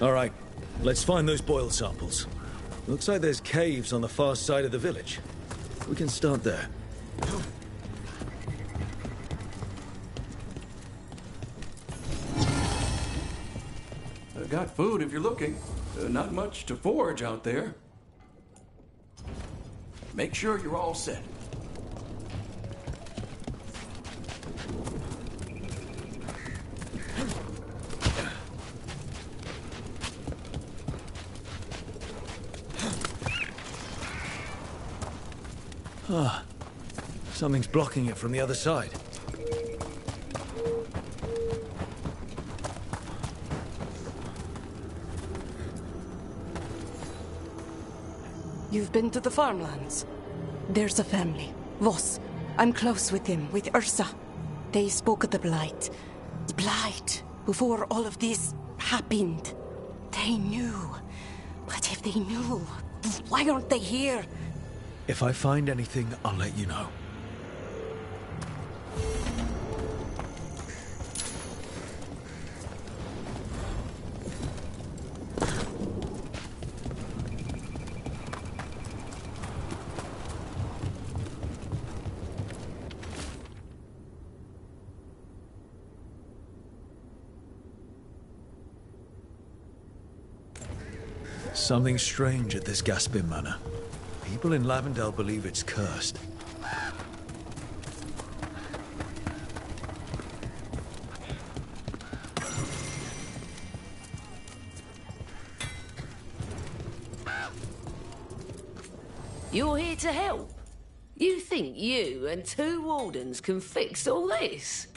[SPEAKER 3] All right, let's find those boil samples. Looks like there's caves on the far side of the village. We can start there.
[SPEAKER 16] I've got food if you're looking. Not much to forage out there. Make sure you're all set.
[SPEAKER 3] Ah, something's blocking it from the other side.
[SPEAKER 4] You've been to the farmlands? There's a family. Voss. I'm close with him, with Ursa. They spoke of the Blight. The Blight. Before all of this happened. They knew. But if they knew, why aren't they here?
[SPEAKER 3] If I find anything, I'll let you know. Something strange at this Gaspin Manor. People in Lavendel believe it's cursed.
[SPEAKER 17] You're here to help? You think you and 2 wardens can fix all this?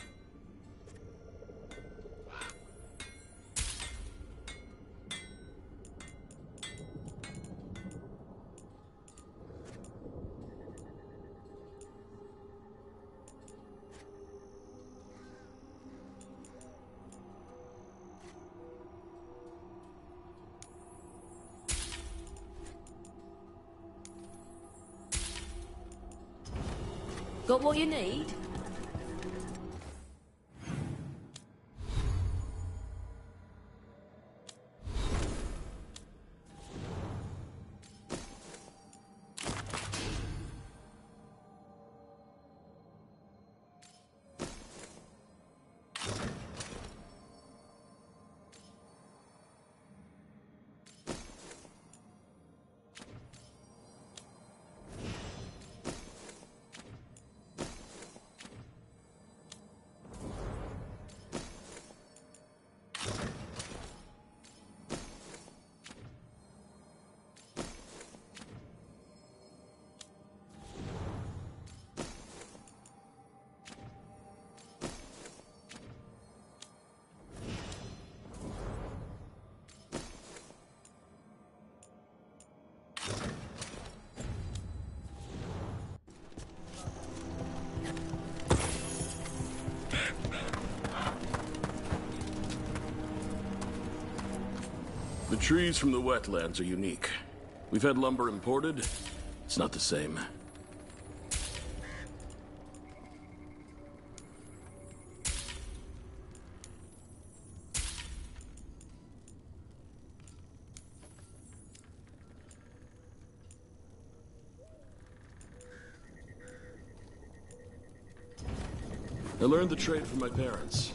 [SPEAKER 17] Got what you need?
[SPEAKER 18] The trees from the wetlands are unique. We've had lumber imported. It's not the same. I learned the trade from my parents.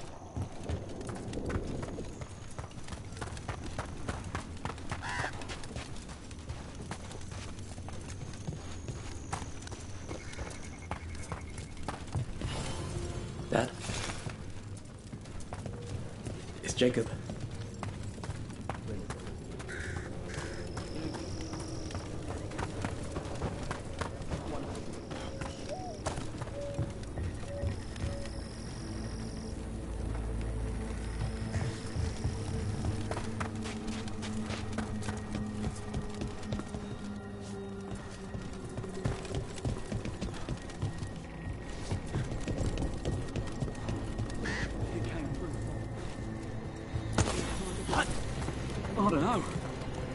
[SPEAKER 8] Dad? It's Jacob.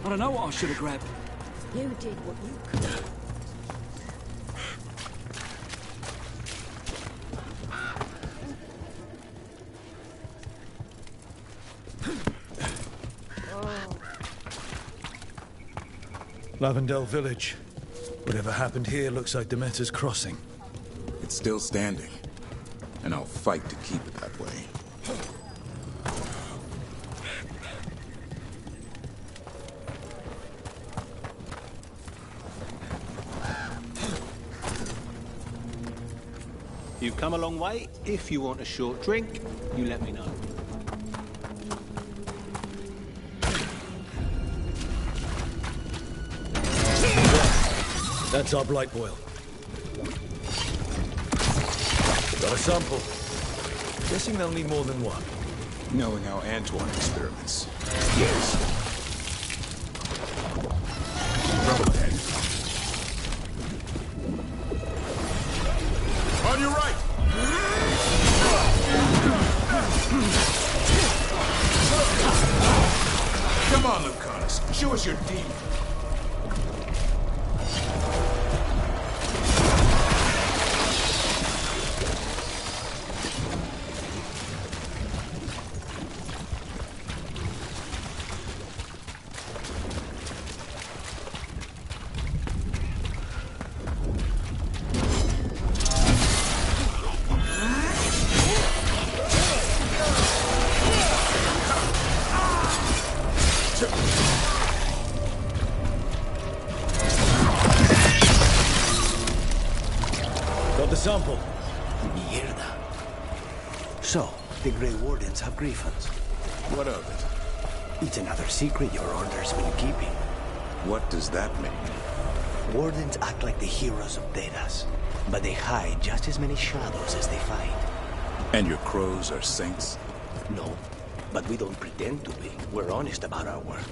[SPEAKER 16] I don't know what I should have grabbed.
[SPEAKER 15] You did what you could.
[SPEAKER 3] Lavendel Village. Whatever happened here looks like Demeter's Crossing.
[SPEAKER 10] It's still standing, and I'll fight to keep it that way.
[SPEAKER 19] You've come a long way. If you want a short drink, you let me know.
[SPEAKER 3] That's our blight boil. Got a sample. Guessing they'll need more than one.
[SPEAKER 10] Knowing how Antoine experiments.
[SPEAKER 3] Yes.
[SPEAKER 10] On your right! Come on, Lucanus. Show us your demon.
[SPEAKER 3] Got the sample.
[SPEAKER 8] Mierda. So, the Grey Wardens have griffins.
[SPEAKER 10] What of it?
[SPEAKER 8] It's another secret your order's been keeping.
[SPEAKER 10] What does that mean?
[SPEAKER 8] Wardens act like the heroes of Dedas, but they hide just as many shadows as they fight.
[SPEAKER 10] And your crows are saints?
[SPEAKER 8] No, but we don't pretend to be. We're honest about our work.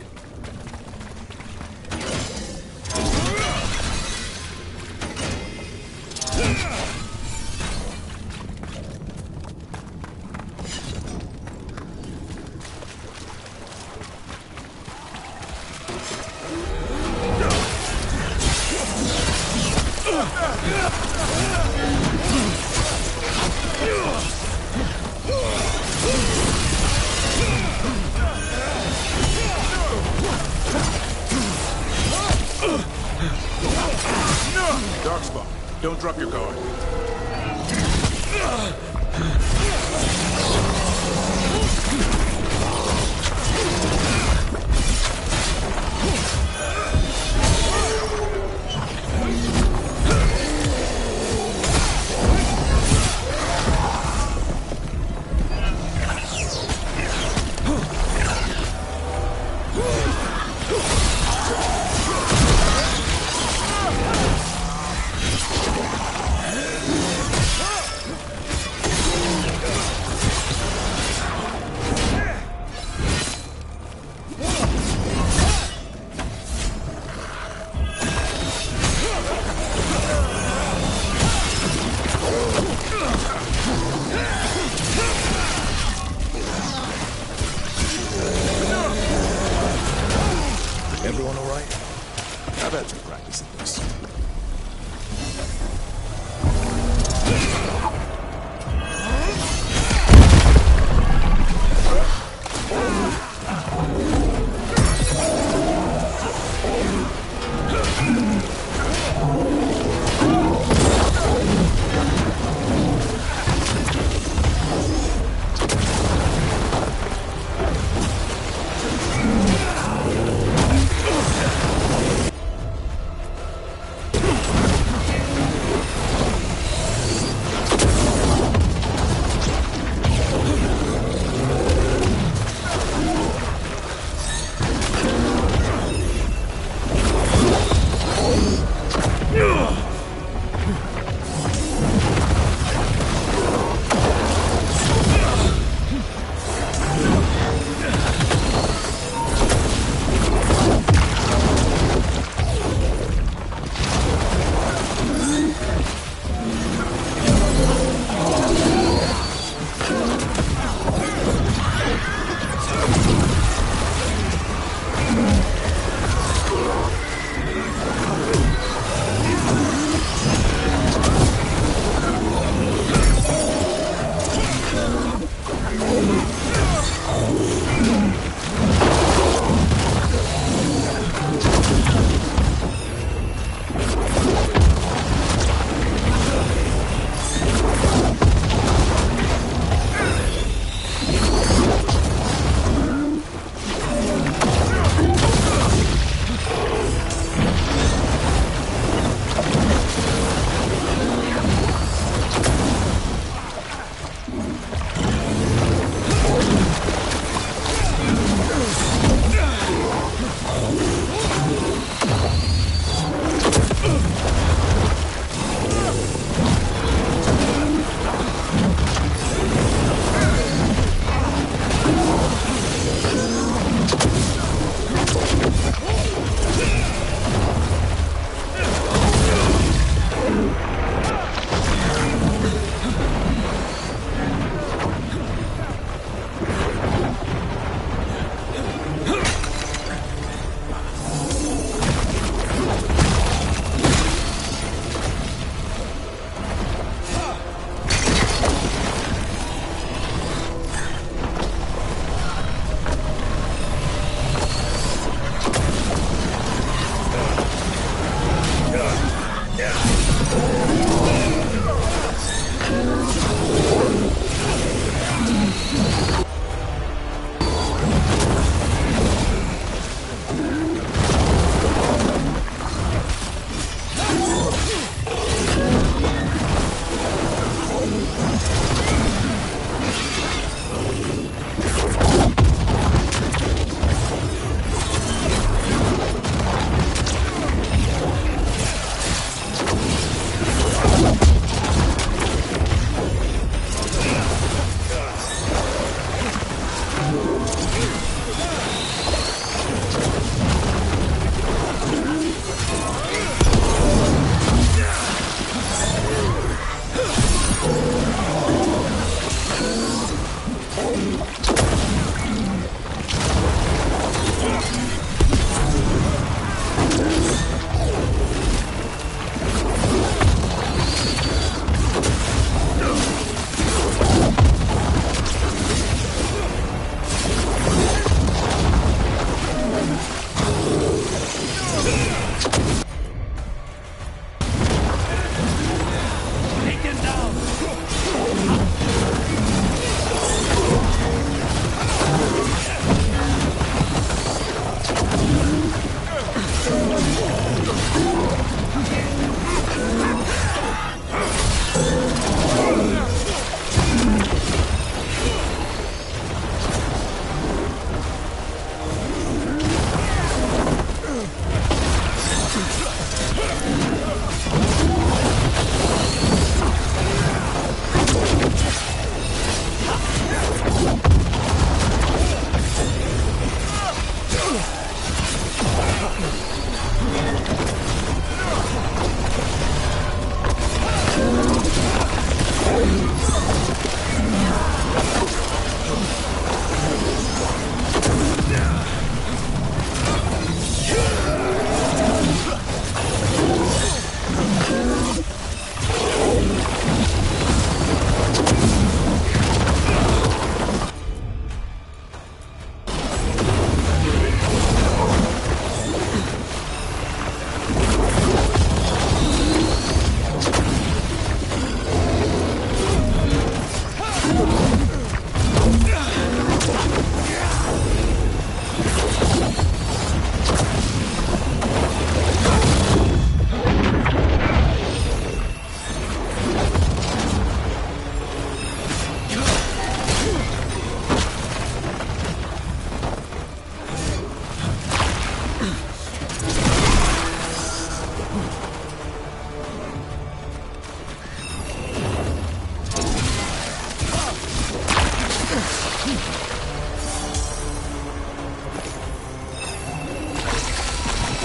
[SPEAKER 10] Darkspawn, don't drop your guard.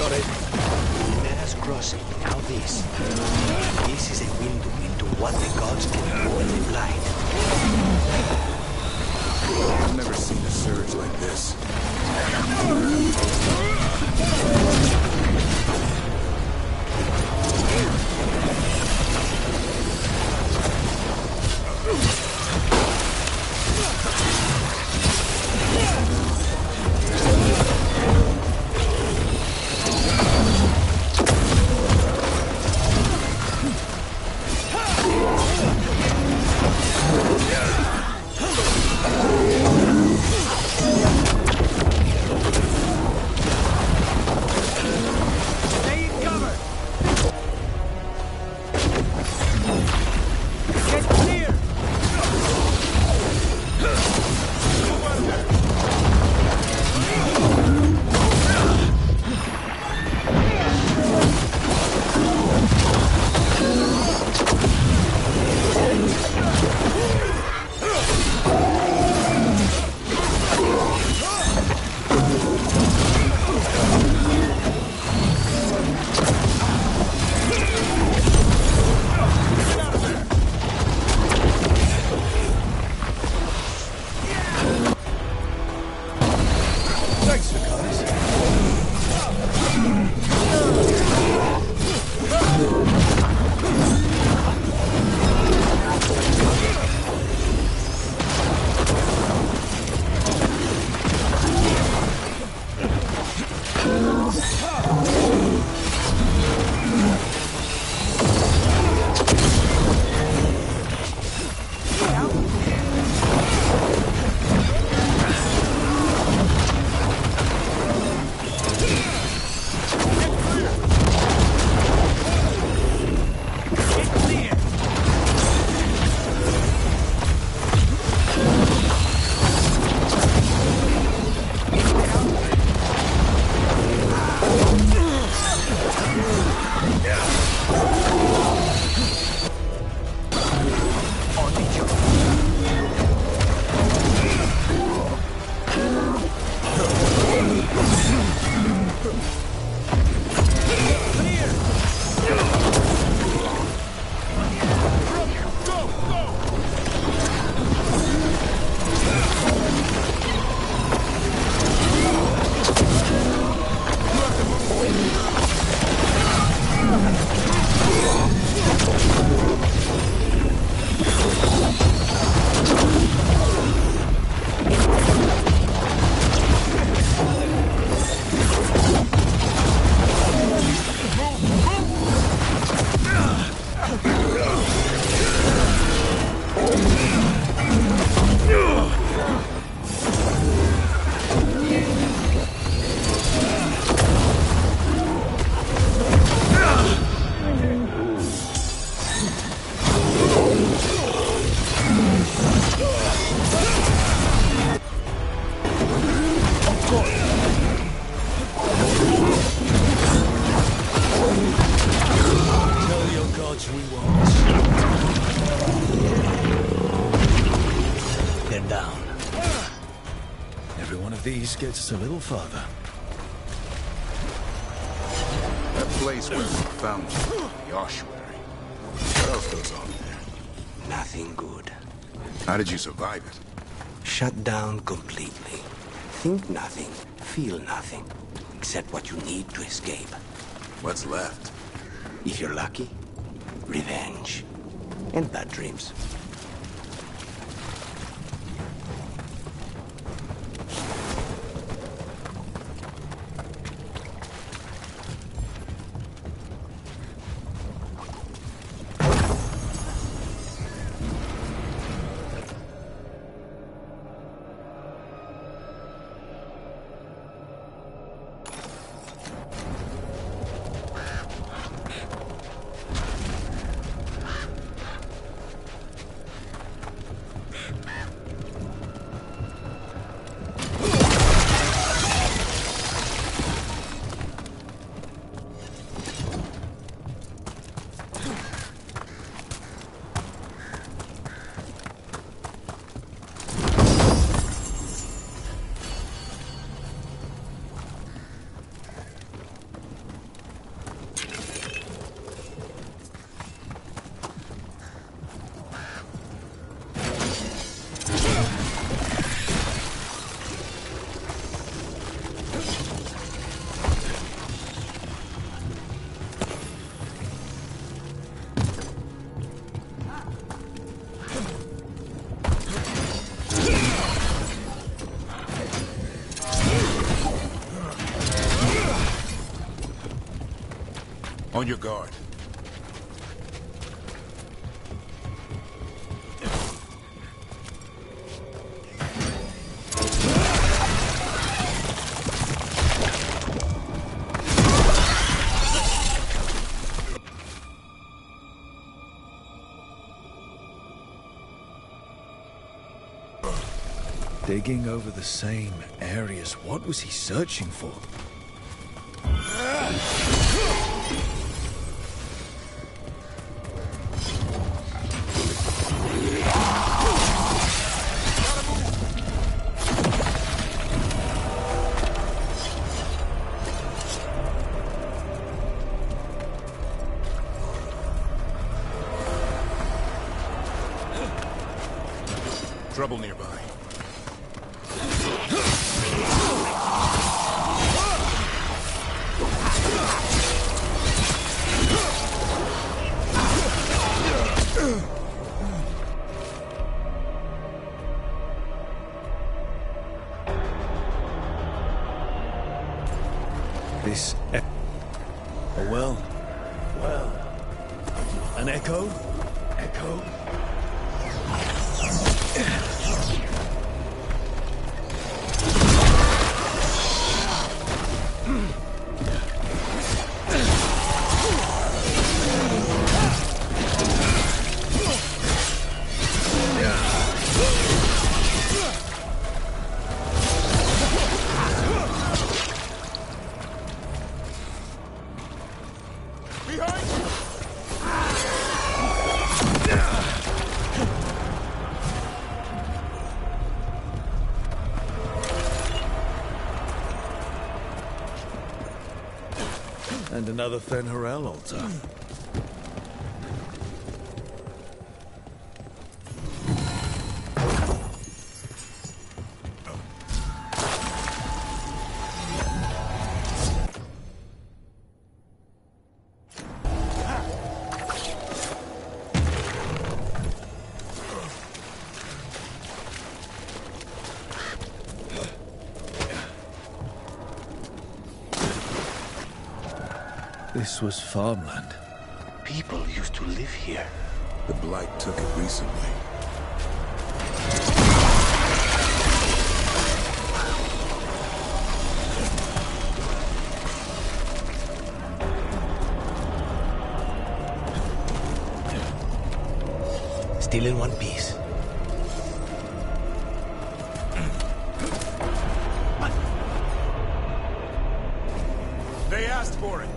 [SPEAKER 8] Got it. Nena's crossing. Now this. This is a window into what the gods can do when they blind.
[SPEAKER 10] I've never seen a surge like this.
[SPEAKER 8] They're down.
[SPEAKER 3] Every one of these gets us a little farther.
[SPEAKER 10] That place where we found the ossuary. What else goes on there?
[SPEAKER 9] nothing good.
[SPEAKER 10] How did you survive it?
[SPEAKER 9] Shut down completely. Think nothing, feel nothing, except what you need to escape.
[SPEAKER 10] What's left?
[SPEAKER 9] If you're lucky, revenge. And bad dreams.
[SPEAKER 10] On your guard.
[SPEAKER 3] Digging over the same areas. What was he searching for?
[SPEAKER 10] Trouble nearby.
[SPEAKER 3] This... Oh, well. An echo? Echo? And another Fen'Harel altar. This was farmland.
[SPEAKER 9] People used to live here.
[SPEAKER 10] The Blight took it recently.
[SPEAKER 9] Still in one piece.
[SPEAKER 10] They asked for it.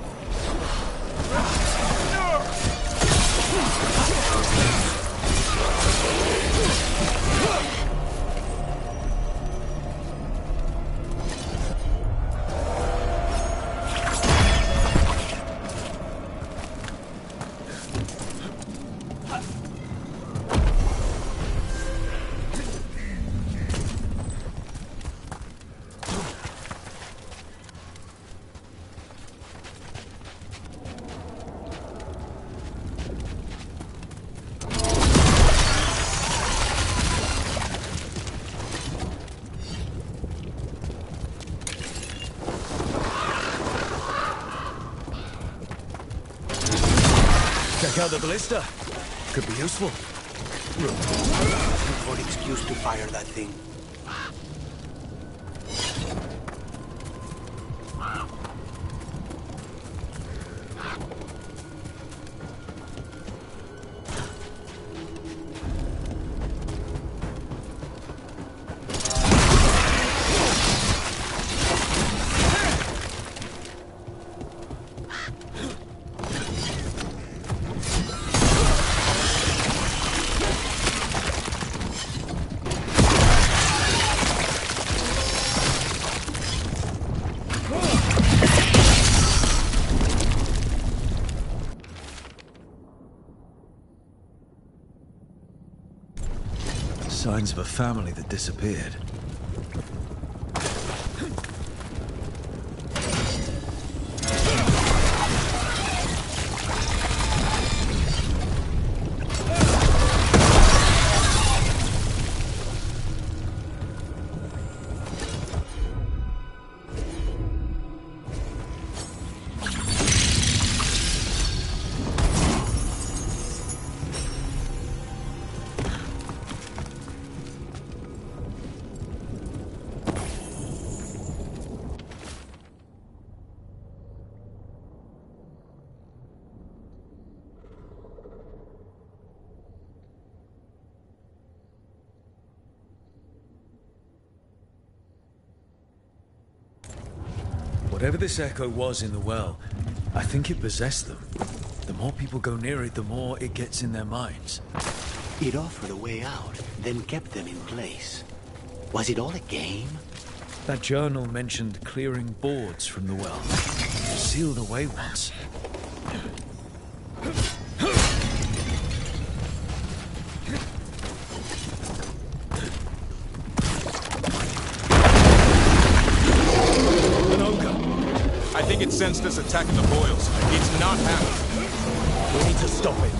[SPEAKER 3] out the ballista. Could be useful.
[SPEAKER 8] What excuse to fire that thing?
[SPEAKER 3] Signs of a family that disappeared. Whatever this echo was in the well, I think it possessed them. The more people go near it, the more it gets in their minds.
[SPEAKER 8] It offered a way out, then kept them in place. Was it all a game?
[SPEAKER 3] That journal mentioned clearing boards from the well. Sealed away once.
[SPEAKER 10] I think it sensed us attacking the boils. It's not happening.
[SPEAKER 3] We need to stop it.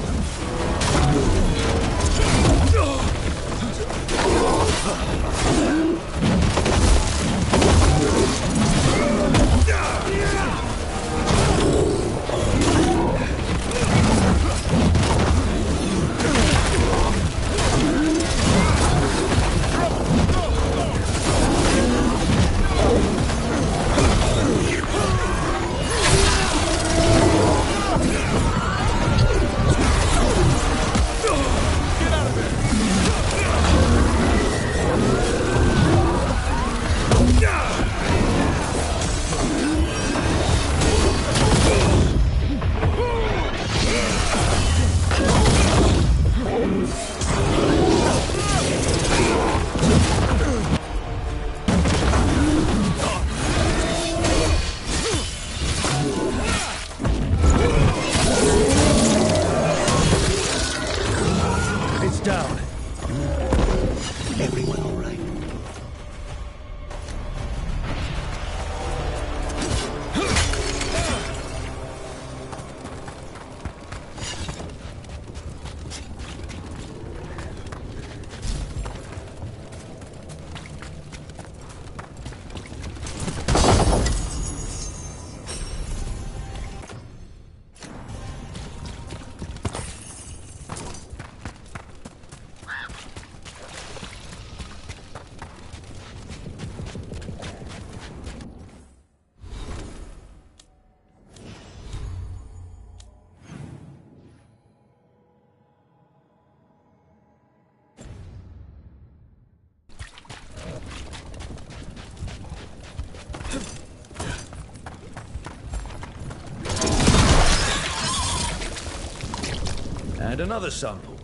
[SPEAKER 3] And another sample.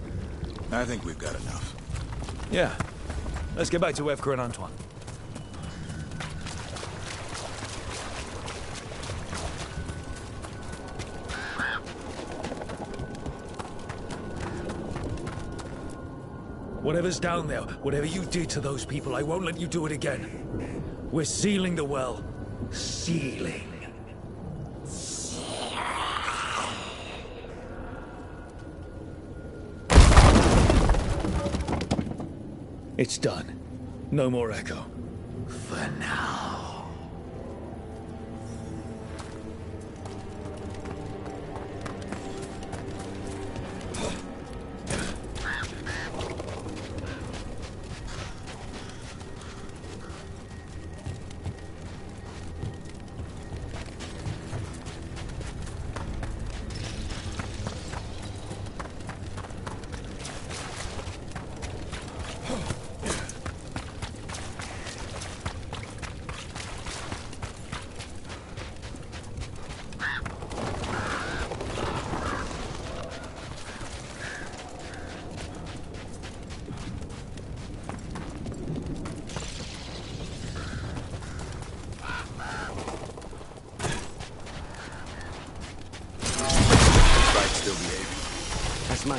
[SPEAKER 10] I think we've got enough.
[SPEAKER 3] Yeah. Let's get back to Evka and Antoine. Whatever's down there, whatever you did to those people, I won't let you do it again. We're sealing the well. Sealing. It's done. No more echo. For now.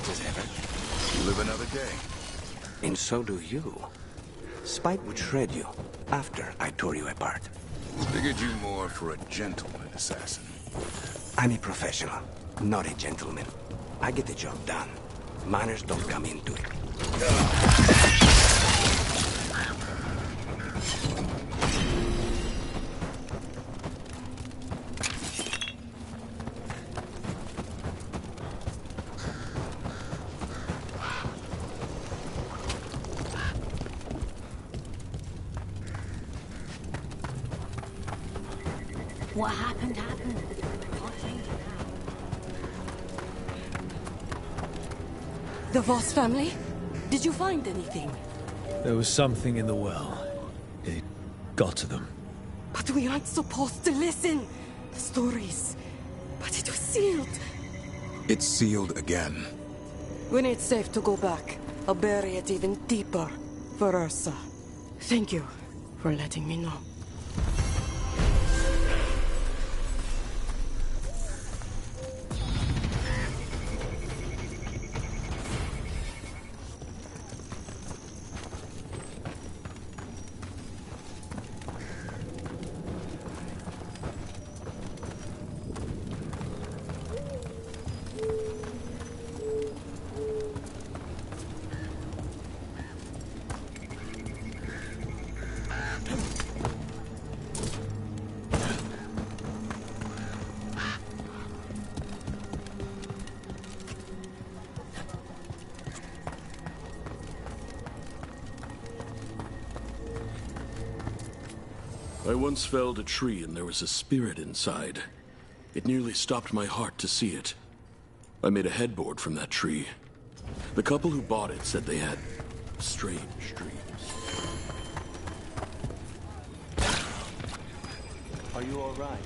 [SPEAKER 9] Smart as ever.
[SPEAKER 10] You live another day.
[SPEAKER 9] And so do you. Spite would shred you after I tore you apart.
[SPEAKER 10] Figured you more for a gentleman assassin.
[SPEAKER 9] I'm a professional, not a gentleman. I get the job done. Manners don't come into it.
[SPEAKER 15] What happened.
[SPEAKER 4] The Voss family? Did you find anything?
[SPEAKER 3] There was something in the well. It got to them.
[SPEAKER 4] But we aren't supposed to listen. The stories. But it was sealed.
[SPEAKER 10] It's sealed again.
[SPEAKER 4] When it's safe to go back, I'll bury it even deeper for Ursa. Thank you for letting me know.
[SPEAKER 18] I once felled a tree and there was a spirit inside. It nearly stopped my heart to see it. I made a headboard from that tree. The couple who bought it said they had strange dreams.
[SPEAKER 19] Are you all right?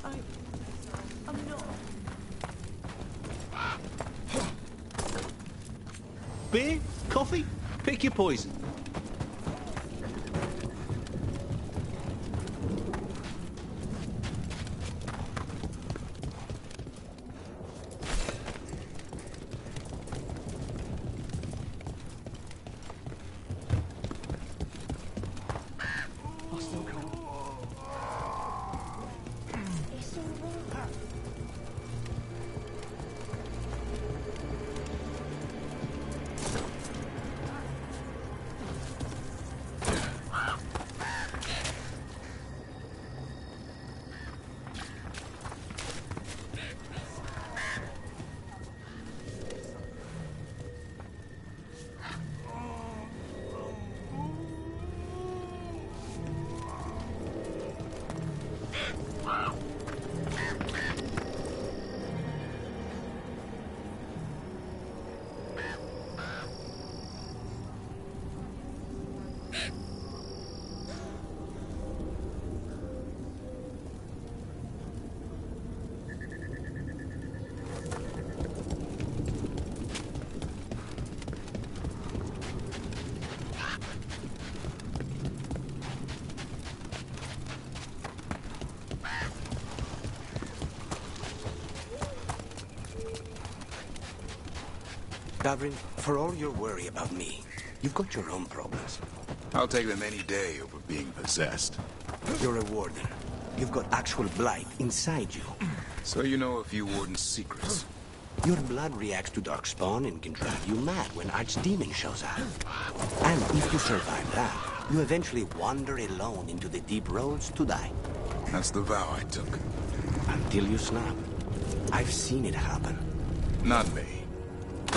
[SPEAKER 15] I'm not.
[SPEAKER 19] Beer? Coffee? Pick your poison.
[SPEAKER 9] Davrin, for all your worry about me, you've got your own problems.
[SPEAKER 10] I'll take them any day over being possessed.
[SPEAKER 9] You're a warden. You've got actual blight inside you.
[SPEAKER 10] So you know a few warden's secrets.
[SPEAKER 9] Your blood reacts to darkspawn and can drive you mad when Archdemon shows up. And if you survive that, you eventually wander alone into the deep roads to die.
[SPEAKER 10] That's the vow I took.
[SPEAKER 9] Until you snap. I've seen it happen.
[SPEAKER 10] Not me.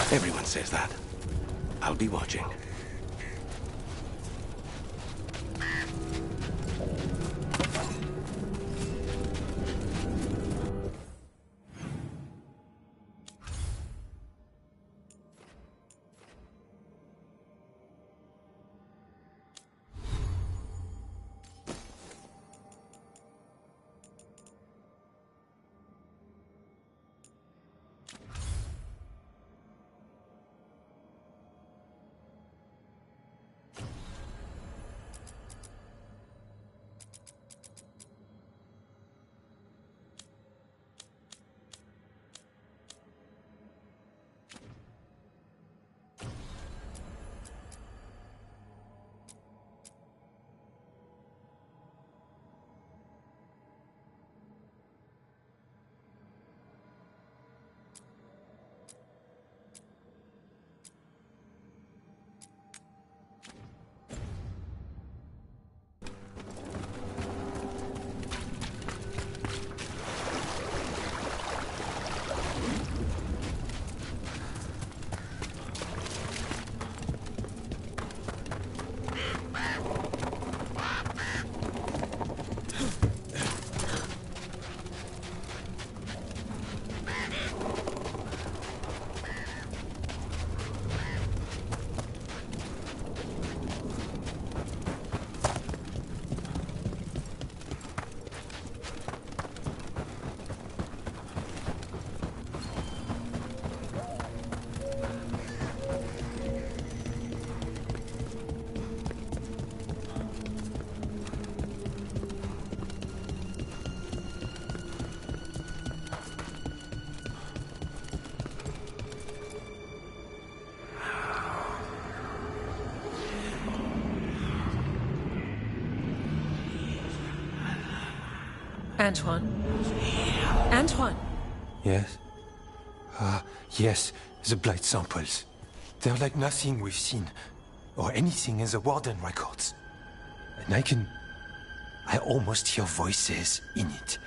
[SPEAKER 9] Everyone says that. I'll be watching.
[SPEAKER 13] Antoine? Antoine!
[SPEAKER 14] Yes? Yes, the blight samples. They're like nothing we've seen, or anything in the Warden records. And I almost hear voices in it.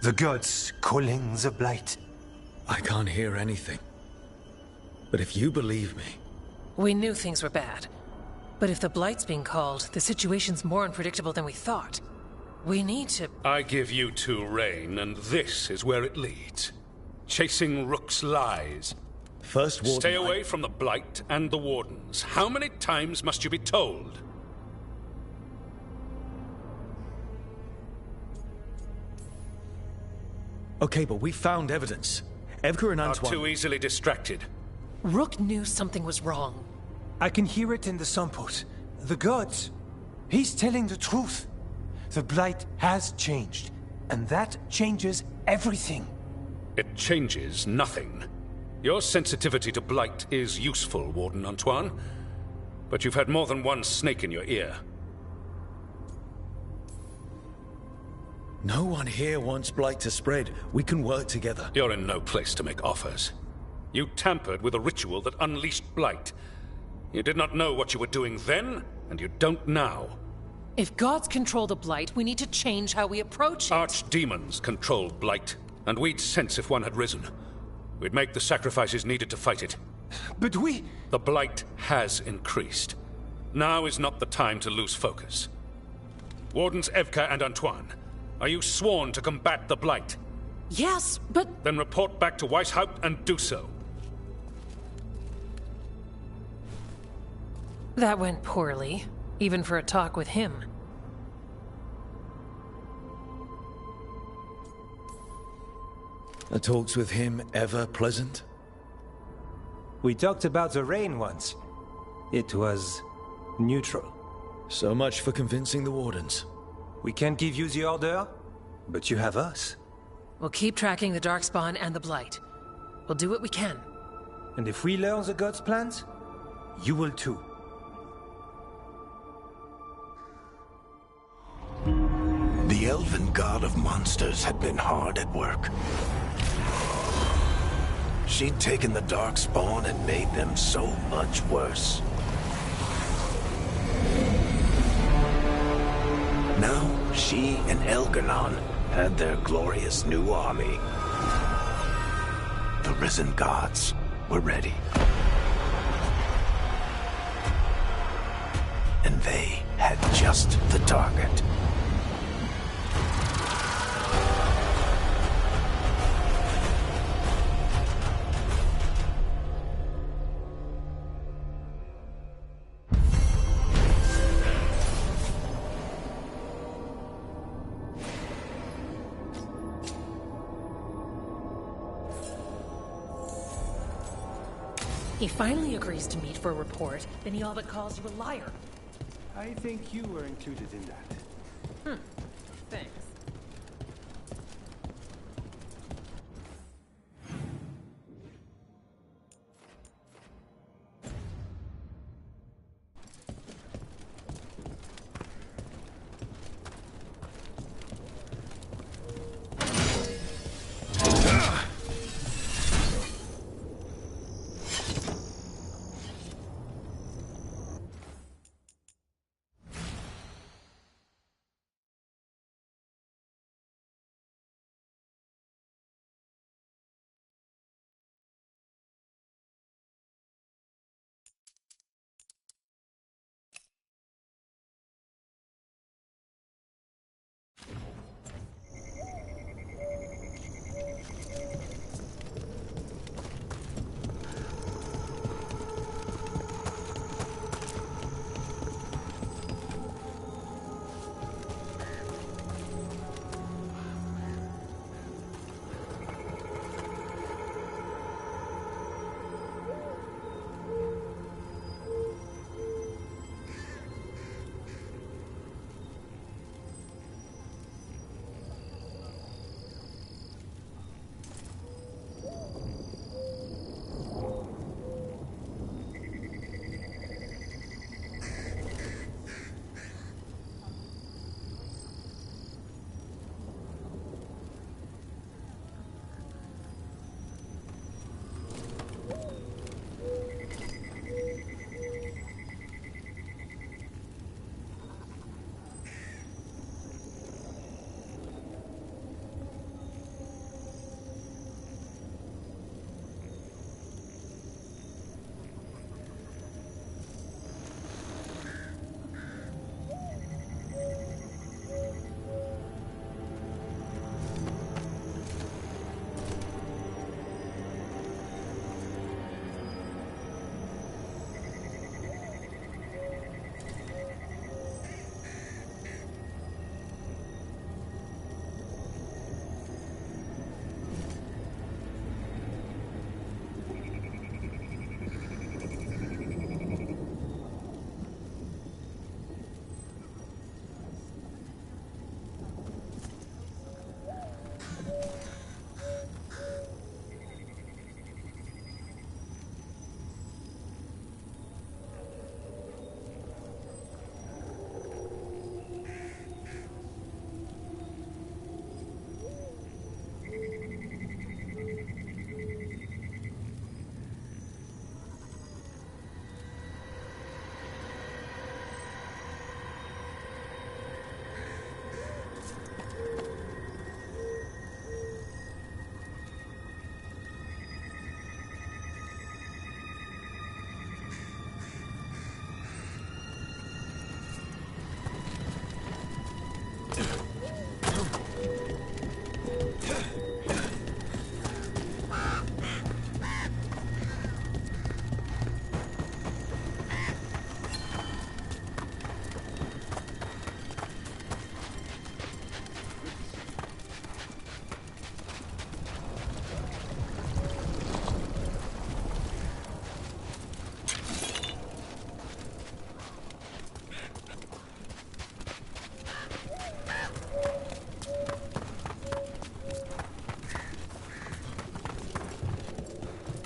[SPEAKER 14] The gods calling the blight.
[SPEAKER 3] I can't hear anything. But if you believe me...
[SPEAKER 13] We knew things were bad. But if the blight's being called, the situation's more unpredictable than we thought. We need to...
[SPEAKER 20] I give you two Rain, and this is where it leads. Chasing Rook's lies.
[SPEAKER 3] First Warden...
[SPEAKER 20] Stay away from the Blight and the Wardens. How many times must you be told?
[SPEAKER 3] Okay, but we found evidence. Evgar and Antoine...
[SPEAKER 20] Are too easily distracted.
[SPEAKER 13] Rook knew something was wrong.
[SPEAKER 14] I can hear it in the samples. The gods. He's telling the truth. The blight has changed, and that changes everything.
[SPEAKER 20] It changes nothing. Your sensitivity to blight is useful, Warden Antoine. But you've had more than one snake in your ear.
[SPEAKER 3] No one here wants blight to spread. We can work together.
[SPEAKER 20] You're in no place to make offers. You tampered with a ritual that unleashed blight. You did not know what you were doing then, and you don't now.
[SPEAKER 13] If gods control the blight, we need to change how we approach it.
[SPEAKER 20] Archdemons control blight, and we'd sense if one had risen. We'd make the sacrifices needed to fight it.
[SPEAKER 14] But we...
[SPEAKER 20] The blight has increased. Now is not the time to lose focus. Wardens Evgar and Antoine, are you sworn to combat the blight?
[SPEAKER 13] Yes, but...
[SPEAKER 20] Then report back to Weishaupt and do so.
[SPEAKER 13] That went poorly, even for a talk with him.
[SPEAKER 3] Are talks with him ever pleasant?
[SPEAKER 14] We talked about the rain once. It was neutral.
[SPEAKER 3] So much for convincing the Wardens.
[SPEAKER 14] We can't give you the order, but you have us.
[SPEAKER 13] We'll keep tracking the Darkspawn and the Blight. We'll do what we can.
[SPEAKER 14] And if we learn the gods' plans, you will too.
[SPEAKER 9] The elven god of monsters had been hard at work. She'd taken the Darkspawn and made them so much worse. Now, she and Elganon had their glorious new army. The risen gods were ready. And they had just the target.
[SPEAKER 13] He finally agrees to meet for a report, then he all but calls you a liar.
[SPEAKER 14] I think you were included in that.
[SPEAKER 13] Thanks.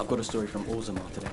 [SPEAKER 21] I've got a story from Orzammar today.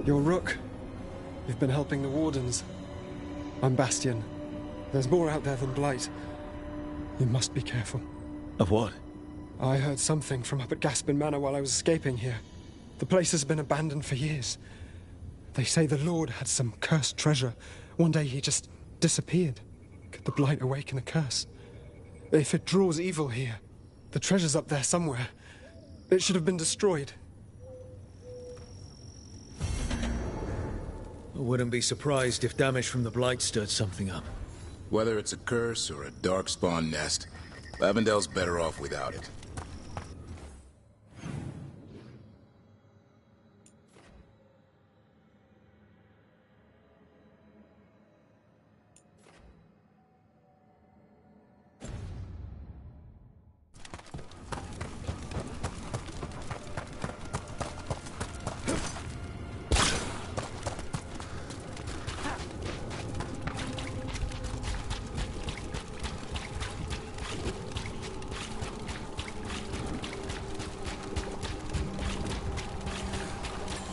[SPEAKER 21] You're Rook. You've been helping the Wardens. I'm Bastion. There's more out there than Blight. You must be careful.
[SPEAKER 3] Of what?
[SPEAKER 21] I heard something from up at Gaspin Manor while I was escaping here. The place has been abandoned for years. They say the Lord had some cursed treasure. One day he just disappeared. Could the Blight awaken a curse? If it draws evil here, the treasure's up there somewhere. It should have been destroyed.
[SPEAKER 3] I wouldn't be surprised if damage from the Blight stirred something up.
[SPEAKER 10] Whether it's a curse or a darkspawn nest, Lavendale's better off without it.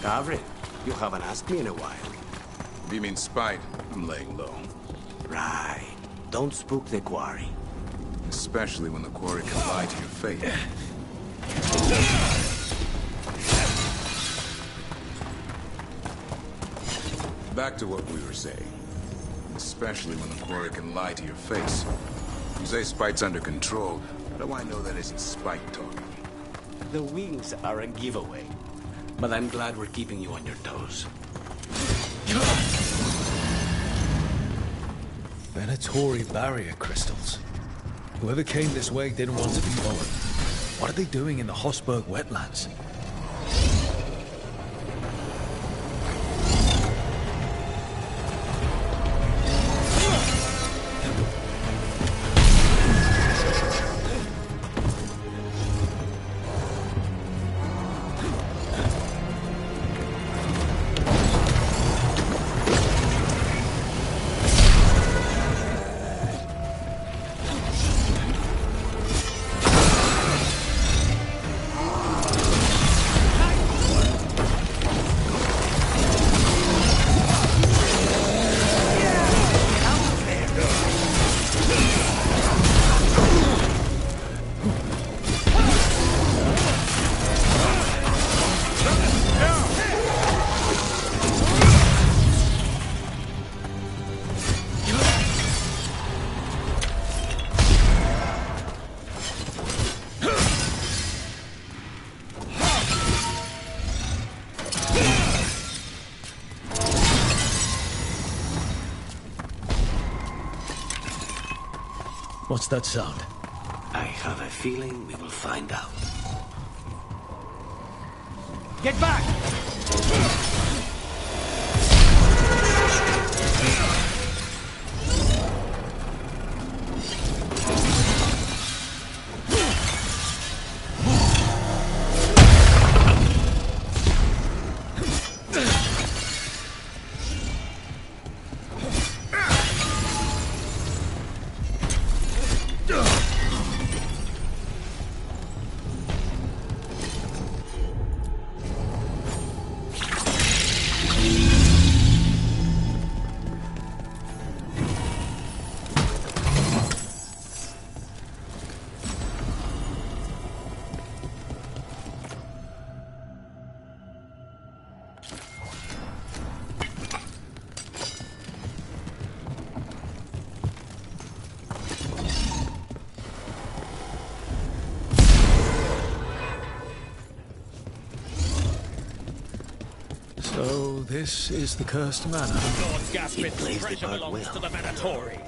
[SPEAKER 9] Gavrin, you haven't asked me in a while.
[SPEAKER 10] If you mean spite, I'm laying low.
[SPEAKER 9] Right. Don't spook the quarry.
[SPEAKER 10] Especially when the quarry can lie to your face. Back to what we were saying. Especially when the quarry can lie to your face. You say spite's under control. How do I know that isn't spite talking?
[SPEAKER 9] The wings are a giveaway. But I'm glad we're keeping you on your toes.
[SPEAKER 3] Venatori barrier crystals. Whoever came this way didn't want to be bothered. What are they doing in the Hosberg wetlands? What's that sound?
[SPEAKER 9] I have a feeling we will find out.
[SPEAKER 8] Get back!
[SPEAKER 3] So, this is the cursed manor.
[SPEAKER 8] Lord Gaspin's treasure belongs to the Venatori.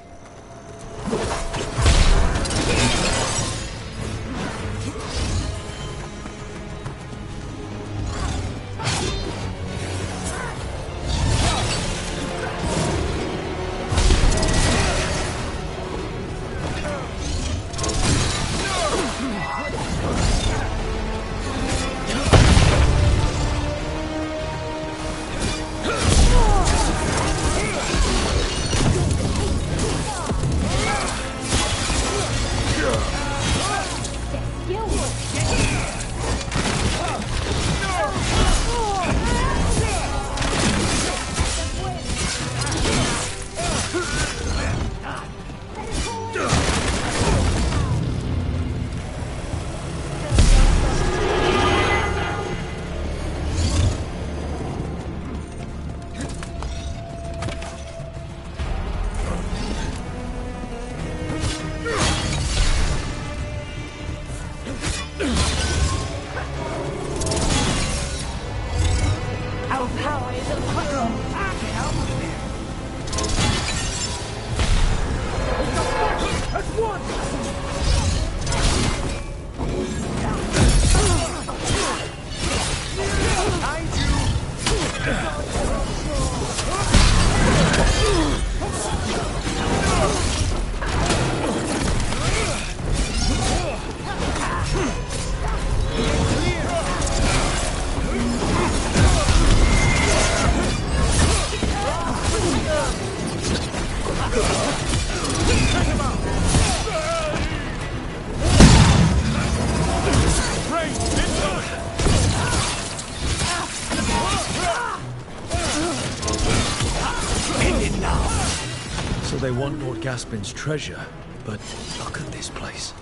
[SPEAKER 3] They want Lord Gaspin's treasure, but look at this place.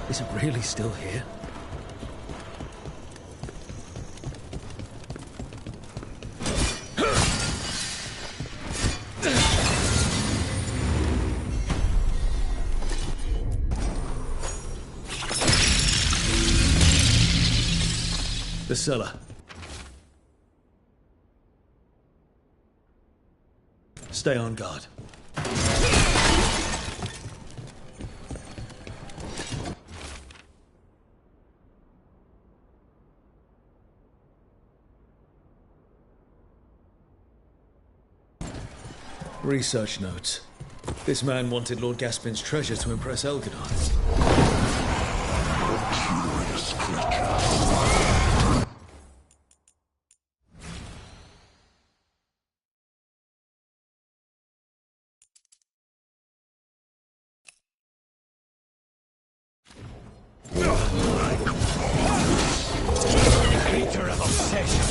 [SPEAKER 3] Is it really still here? The cellar. Stay on guard. Research notes. This man wanted Lord Gaspin's treasure to impress Elganon. A curious creature.
[SPEAKER 8] Creature of obsession.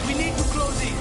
[SPEAKER 8] We need to close it.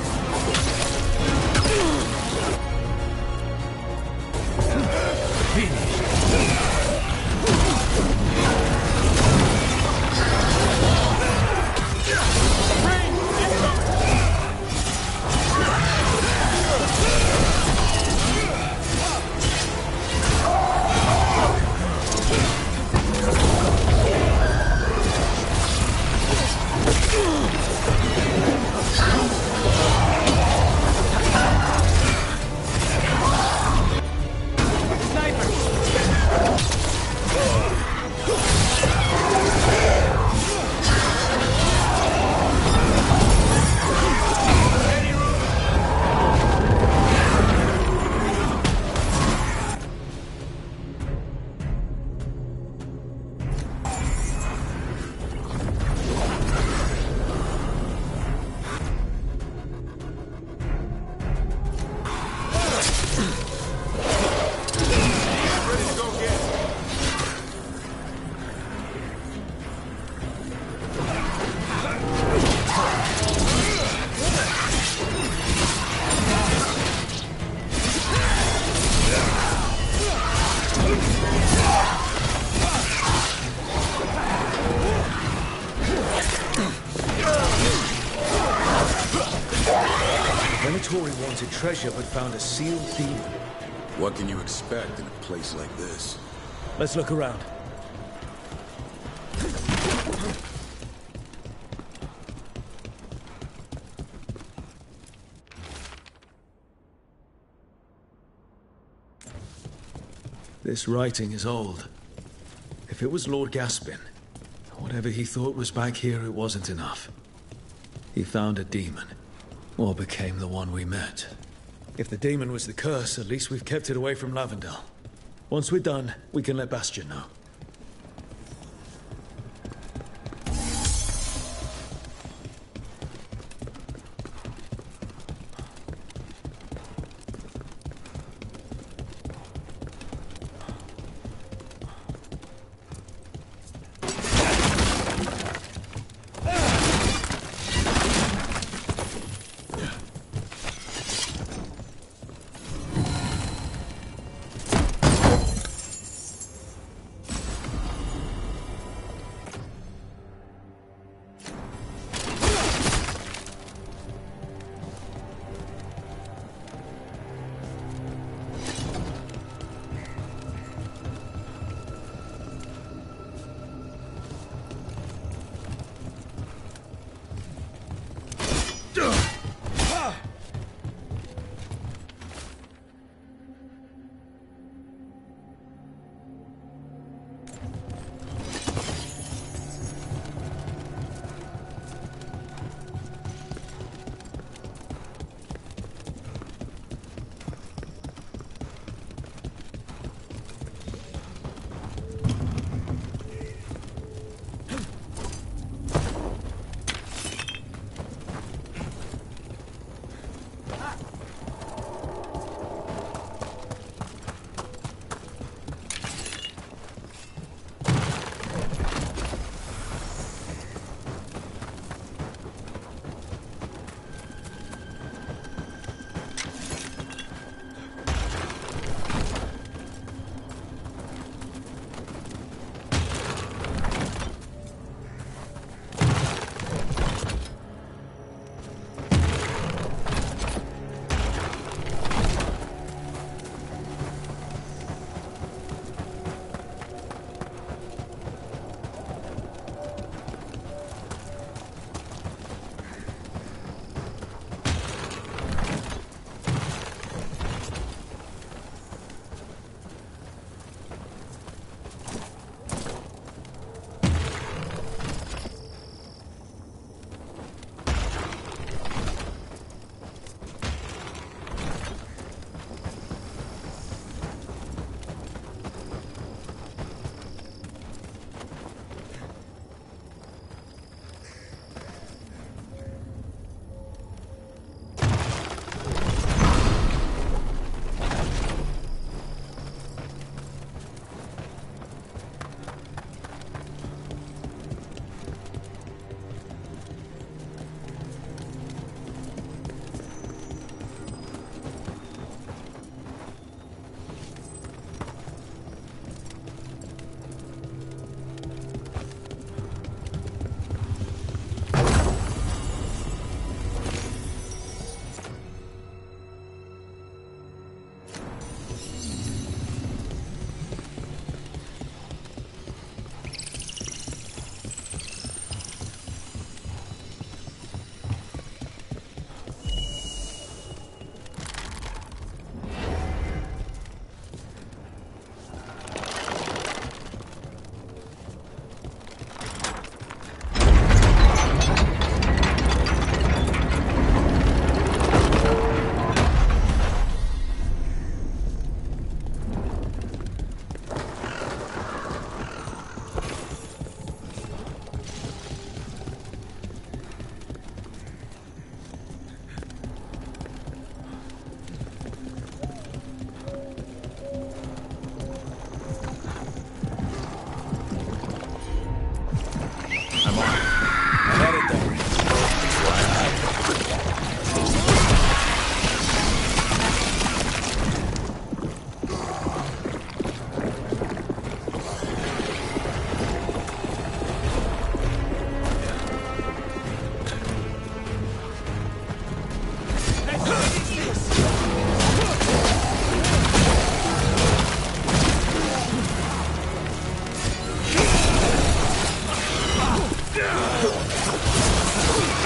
[SPEAKER 3] Venatori wanted treasure but found a sealed demon.
[SPEAKER 10] What can you expect in a place like this?
[SPEAKER 3] Let's look around. This writing is old. If it was Lord Gaspin, whatever he thought was back here, it wasn't enough. He found a demon, or became the one we met. If the demon was the curse, at least we've kept it away from Lavendel. Once we're done, we can let Bastion know.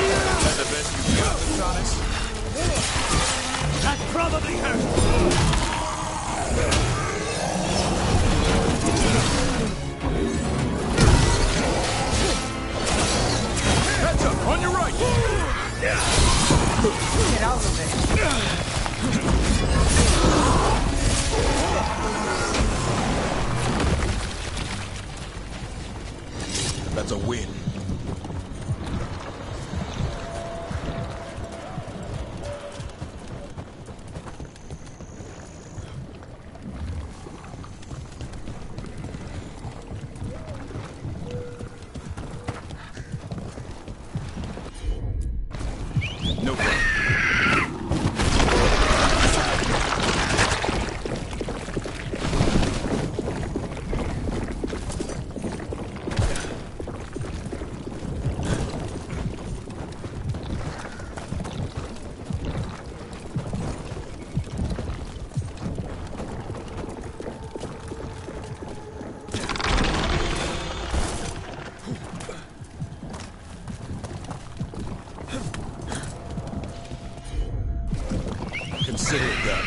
[SPEAKER 10] That the best you got, Thomas?
[SPEAKER 8] That probably hurt.
[SPEAKER 10] Heads up, on your right!
[SPEAKER 1] Get out of it.
[SPEAKER 10] That's a win. No problem. Consider it done.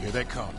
[SPEAKER 10] Here they come.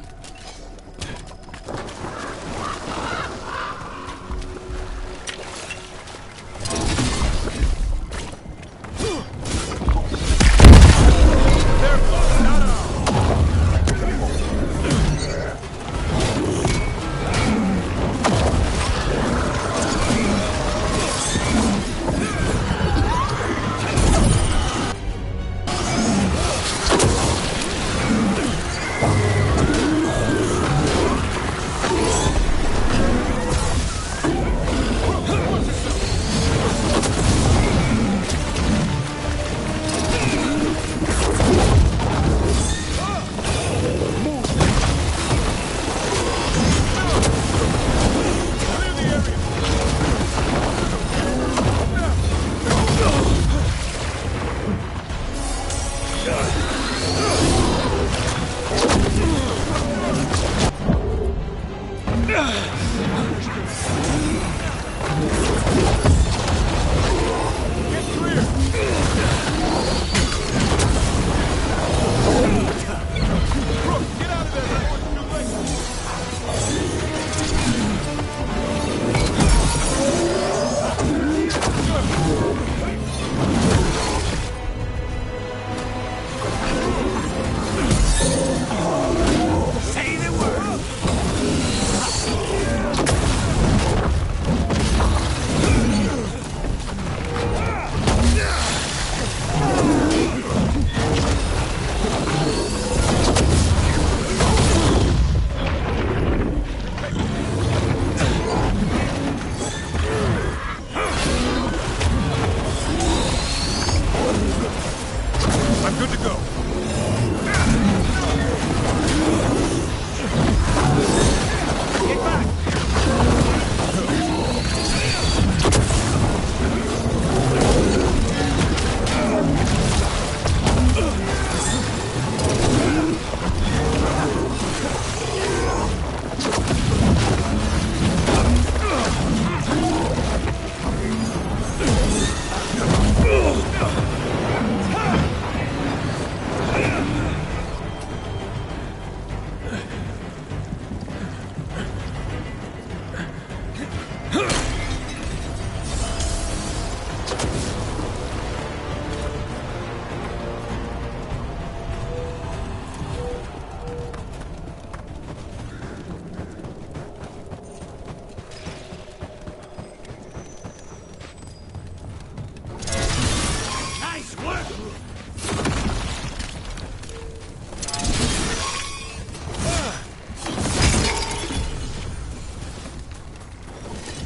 [SPEAKER 10] I'm good to go. Get back!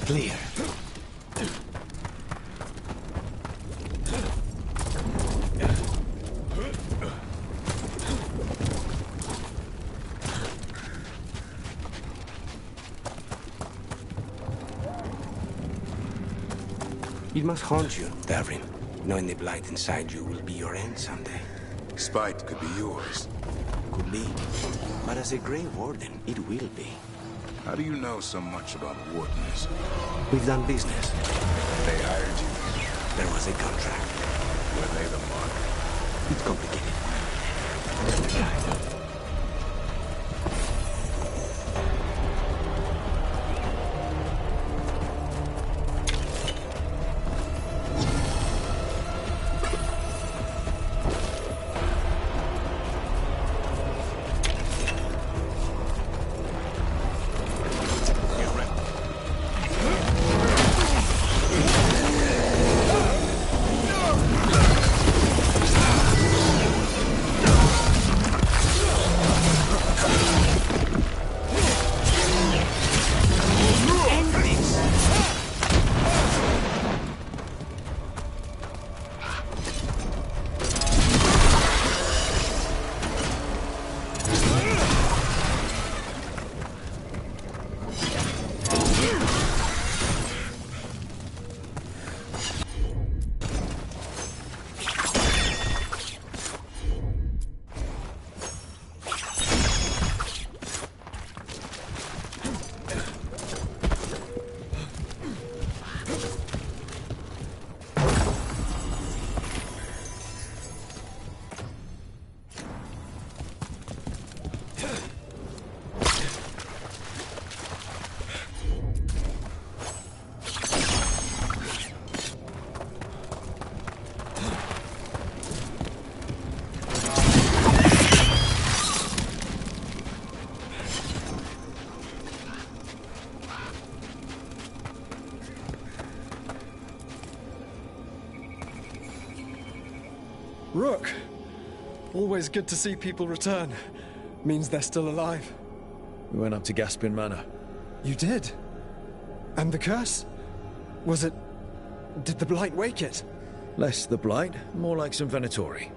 [SPEAKER 8] Clear.
[SPEAKER 9] It must haunt you, Darwin, knowing the blight inside you will be your end someday.
[SPEAKER 10] Spite could be yours.
[SPEAKER 9] Could be. But as a Grey Warden, it will be.
[SPEAKER 10] How do you know so much about wardens?
[SPEAKER 9] We've done business.
[SPEAKER 10] They hired you.
[SPEAKER 9] There was a contract.
[SPEAKER 10] Were they the mark?
[SPEAKER 9] It's complicated.
[SPEAKER 21] Rook! Always good to see people return. Means they're still alive.
[SPEAKER 3] We went up to Gaspin Manor.
[SPEAKER 21] You did? And the curse? Was it... Did the blight wake it?
[SPEAKER 3] Less the blight, more like some Venatori.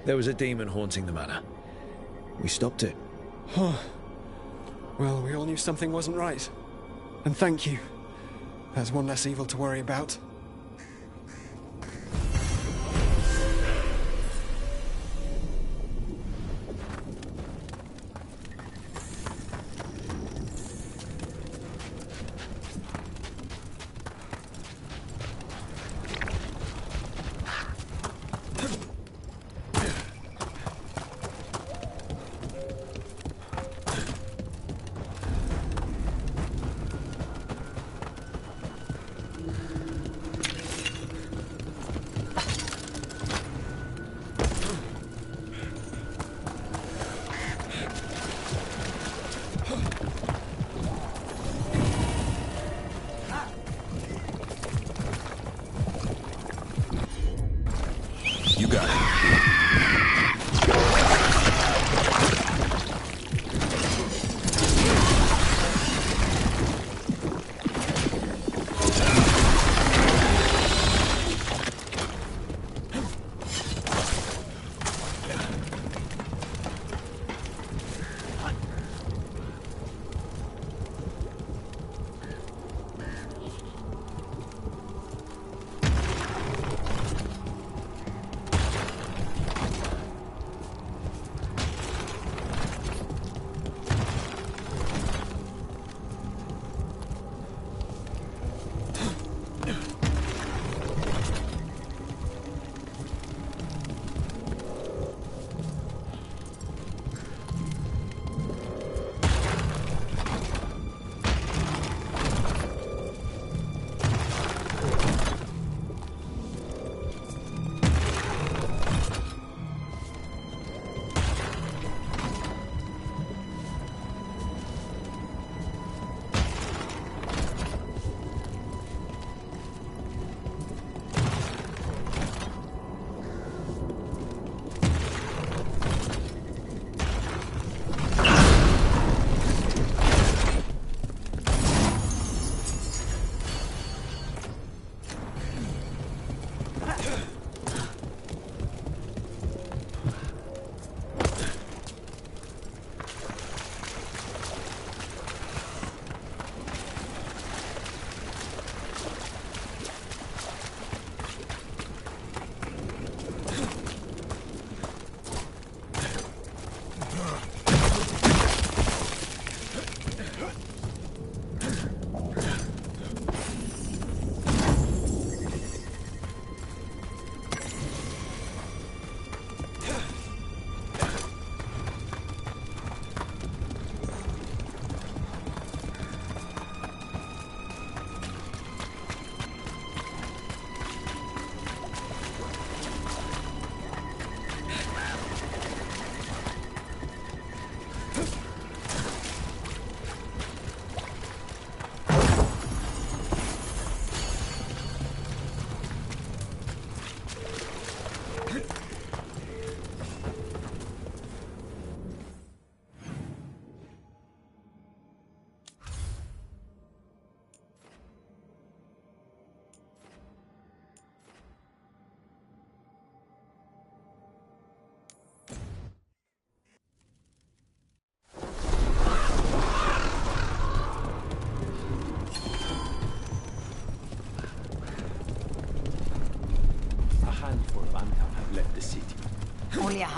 [SPEAKER 3] There was a demon haunting the manor. We stopped it.
[SPEAKER 21] Huh. Well, we all knew something wasn't right. And thank you. There's one less evil to worry about.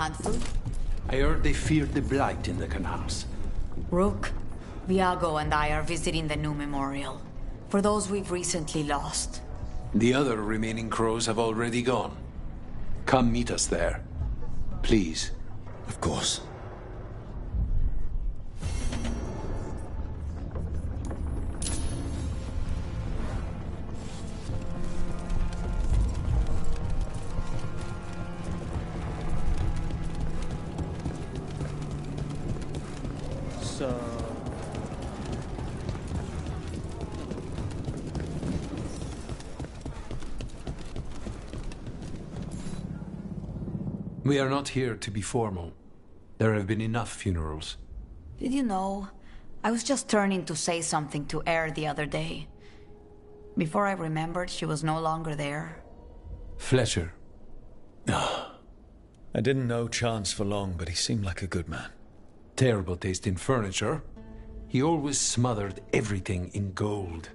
[SPEAKER 7] handful?
[SPEAKER 11] I heard they feared the blight in the canals.
[SPEAKER 7] Rook, Viago and I are visiting the new memorial. For those we've recently lost.
[SPEAKER 11] The other remaining crows have already gone. Come meet us there. Please.
[SPEAKER 3] Of course.
[SPEAKER 11] We are not here to be formal. There have been enough funerals.
[SPEAKER 7] Did you know? I was just turning to say something to Air the other day. Before I remembered, she was no longer there.
[SPEAKER 11] Fletcher.
[SPEAKER 3] I didn't know Chance for long, but he seemed like a good man.
[SPEAKER 11] Terrible taste in furniture. He always smothered everything in gold.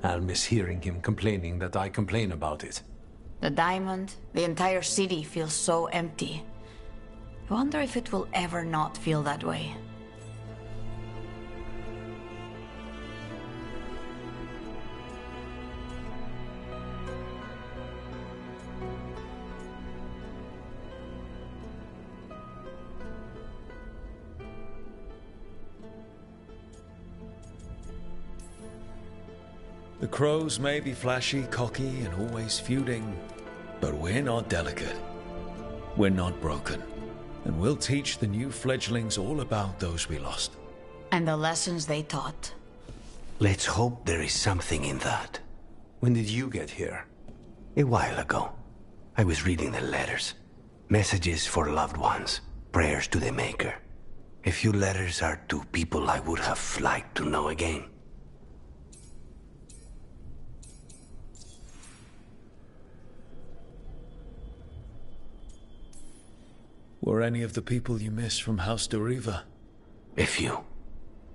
[SPEAKER 11] I'll miss hearing him complaining that I complain about it.
[SPEAKER 7] The diamond, the entire city feels so empty. I wonder if it will ever not feel that way.
[SPEAKER 3] The crows may be flashy, cocky, and always feuding, but we're not delicate. We're not broken. And we'll teach the new fledglings all about those we lost.
[SPEAKER 7] And the lessons they taught.
[SPEAKER 9] Let's hope there is something in that.
[SPEAKER 11] When did you get here?
[SPEAKER 9] A while ago. I was reading the letters. Messages for loved ones. Prayers to the Maker. A few letters are to people I would have liked to know again.
[SPEAKER 3] Were any of the people you miss from House Deriva?
[SPEAKER 9] A few.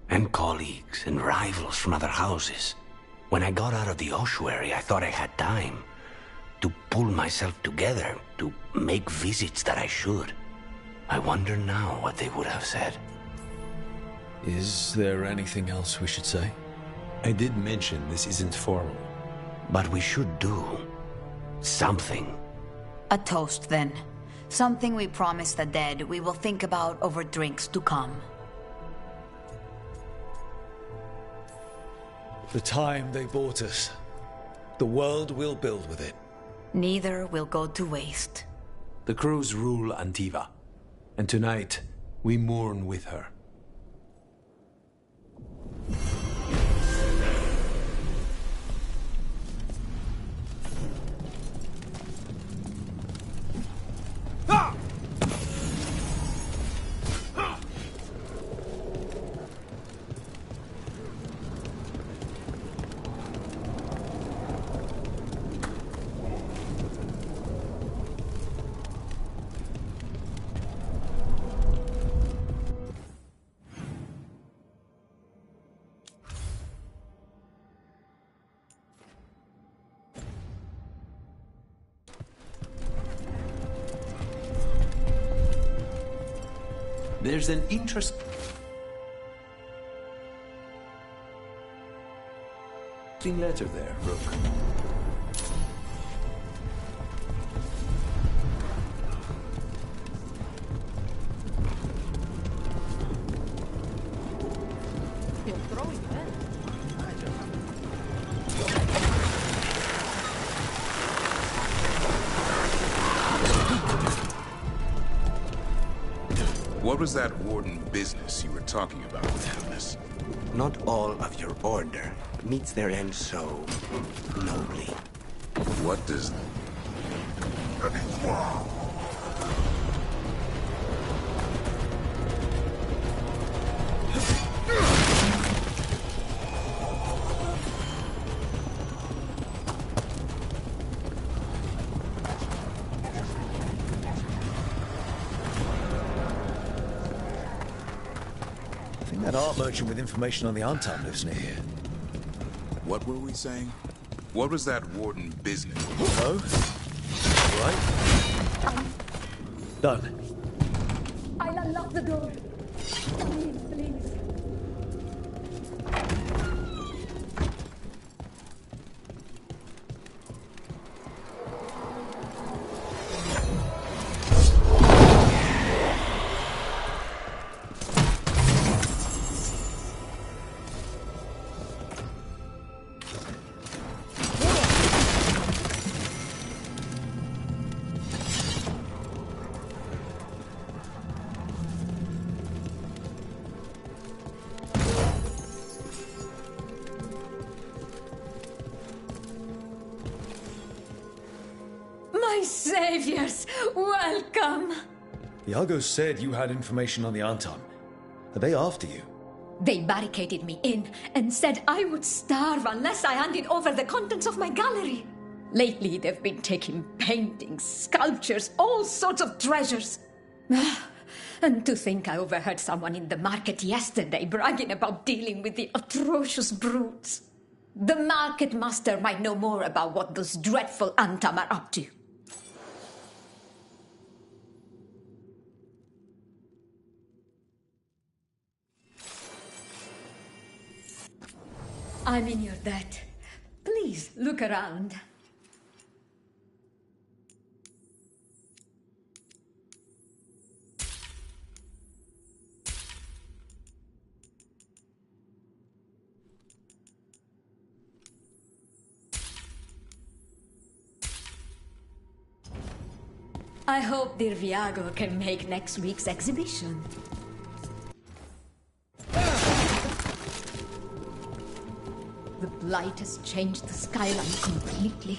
[SPEAKER 9] And colleagues and rivals from other houses. When I got out of the ossuary, I thought I had time to pull myself together, to make visits that I should. I wonder now what they would have said.
[SPEAKER 3] Is there anything else we should say?
[SPEAKER 11] I did mention this isn't formal.
[SPEAKER 9] But we should do something.
[SPEAKER 7] A toast, then. Something we promise the dead we will think about over drinks to come.
[SPEAKER 3] The time they bought us. The world we'll build with it.
[SPEAKER 7] Neither will go to waste.
[SPEAKER 11] The crows rule Antiva, and tonight we mourn with her. There's an interesting letter there, Rook.
[SPEAKER 4] You're throwing men.
[SPEAKER 10] What was that warden business you were talking about with Atlas?
[SPEAKER 9] Not all of your order meets their end so nobly.
[SPEAKER 10] What does...
[SPEAKER 3] That art merchant with information on the Arntam lives near here.
[SPEAKER 10] What were we saying? What was that warden business?
[SPEAKER 3] Hello? Done.
[SPEAKER 15] I'll unlock the door. Please, please.
[SPEAKER 6] My saviors, welcome!
[SPEAKER 3] Iago said you had information on the Antam. Are they after you?
[SPEAKER 6] They barricaded me in and said I would starve unless I handed over the contents of my gallery. Lately, they've been taking paintings, sculptures, all sorts of treasures. And to think I overheard someone in the market yesterday bragging about dealing with the atrocious brutes. The market master might know more about what those dreadful Antam are up to. I'm in your debt. Please look around. I hope dear Viago can make next week's exhibition. The blight has changed the skyline completely.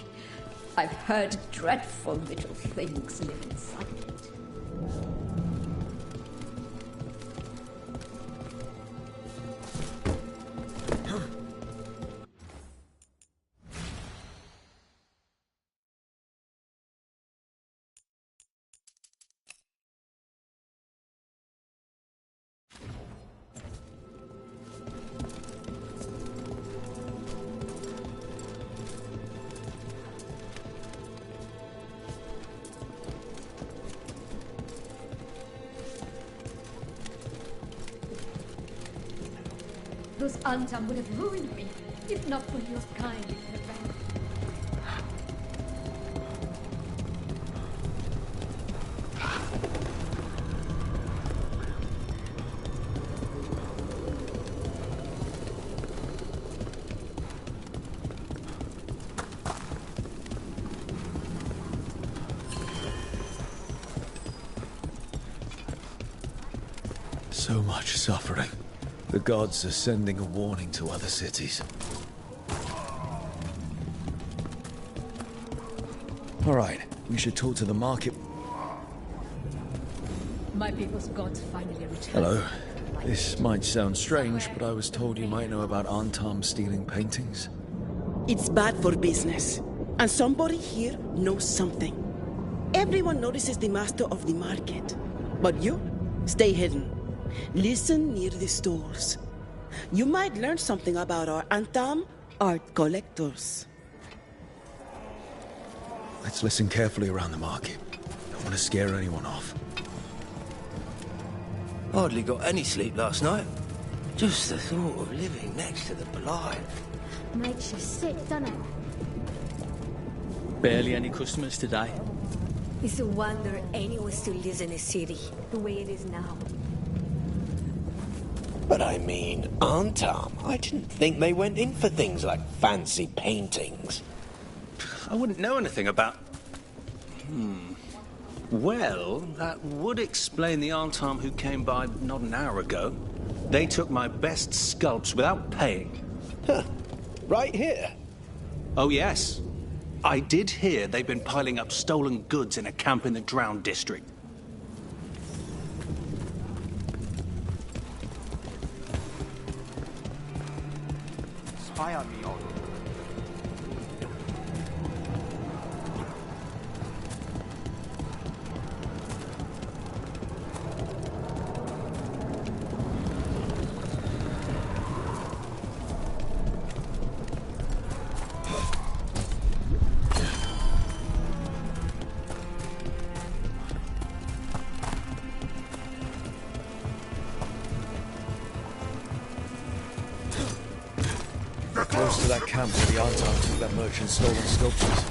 [SPEAKER 6] I've heard dreadful little things live inside it. Those Antam would have ruined me, if not for your kind intervention.
[SPEAKER 3] So much suffering. The gods are sending a warning to other cities. All right, we should talk to the market.
[SPEAKER 6] My people's gods finally returned.
[SPEAKER 3] Hello. This might sound strange, but I was told you might know about Antam stealing paintings.
[SPEAKER 12] It's bad for business. And somebody here knows something. Everyone notices the master of the market. But you, stay hidden. Listen near the stores. You might learn something about our Antam art collectors.
[SPEAKER 3] Let's listen carefully around the market. Don't want to scare anyone off.
[SPEAKER 8] Hardly got any sleep last night. Just the thought of living next to the blight.
[SPEAKER 15] Makes you sick, doesn't it?
[SPEAKER 8] Barely any customers today.
[SPEAKER 15] It's a wonder anyone still lives in a city the way it is now.
[SPEAKER 9] But I mean, Antam, I didn't think they went in for things like fancy paintings.
[SPEAKER 8] I wouldn't know anything about... Well, that would explain the Antam who came by not an hour ago. They took my best sculpts without paying.
[SPEAKER 9] Huh. Right here?
[SPEAKER 8] Oh, yes. I did hear they've been piling up stolen goods in a camp in the Drowned district.
[SPEAKER 22] Spy on me, Otto.
[SPEAKER 3] close to that camp where the Artar took that merchant's stolen sculptures.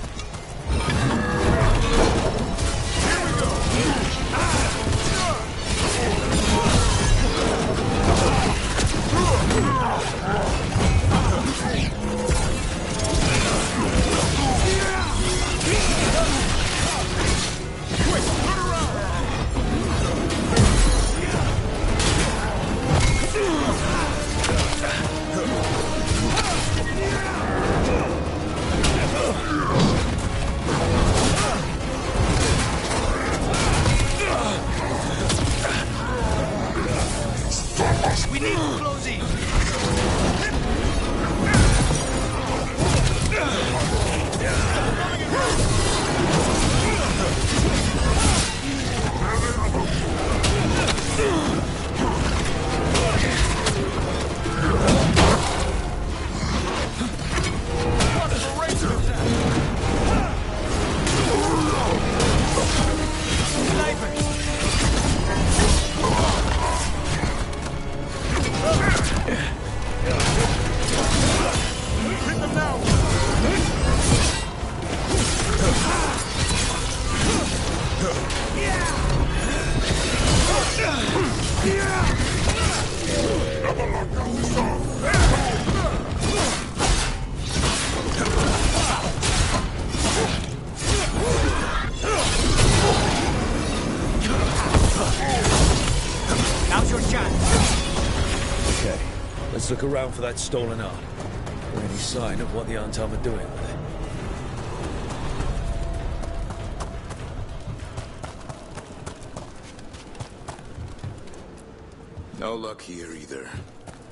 [SPEAKER 8] We need to close in. Now's your chance.
[SPEAKER 3] Okay, let's look around for that stolen art. Or any sign of what the Antam are doing with it.
[SPEAKER 10] No luck here either.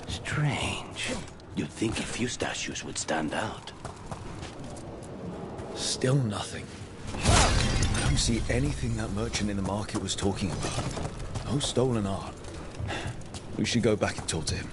[SPEAKER 9] Strange. You'd think a few statues would stand out.
[SPEAKER 3] Still nothing. I don't see anything that merchant in the market was talking about. No stolen art. We should go back and talk to him.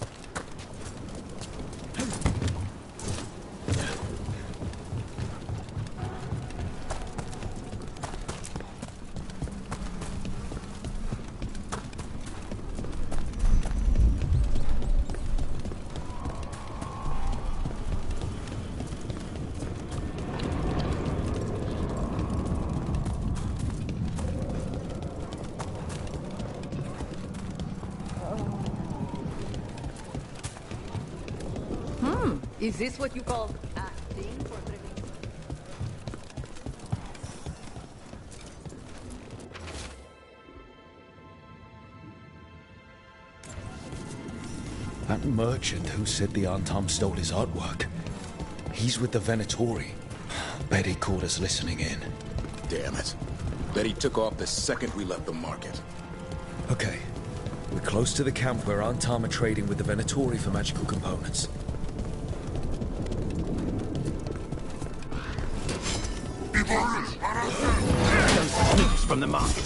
[SPEAKER 2] Is this what you call acting for training?
[SPEAKER 3] That merchant who said the Antam stole his artwork. He's with the Venatori. Bet he caught us listening in.
[SPEAKER 10] Damn it. Bet he took off the second we left the market.
[SPEAKER 3] Okay. We're close to the camp where Antam are trading with the Venatori for magical components.
[SPEAKER 9] Those sneaks from the market.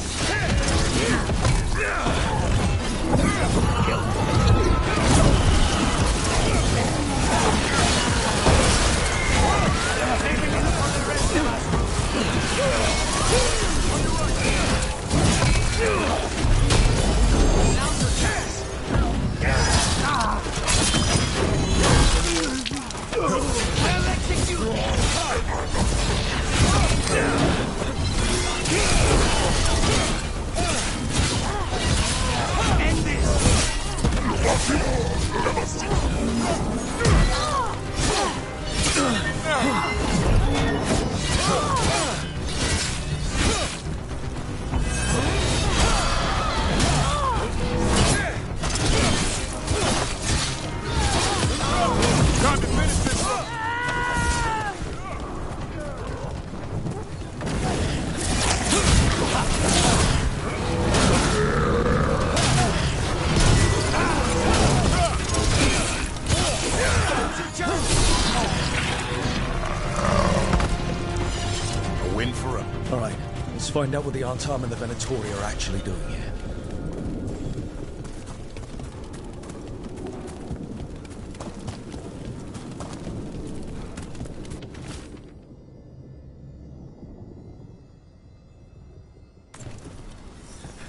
[SPEAKER 3] Find out what the Antam and the Venatori are actually doing here.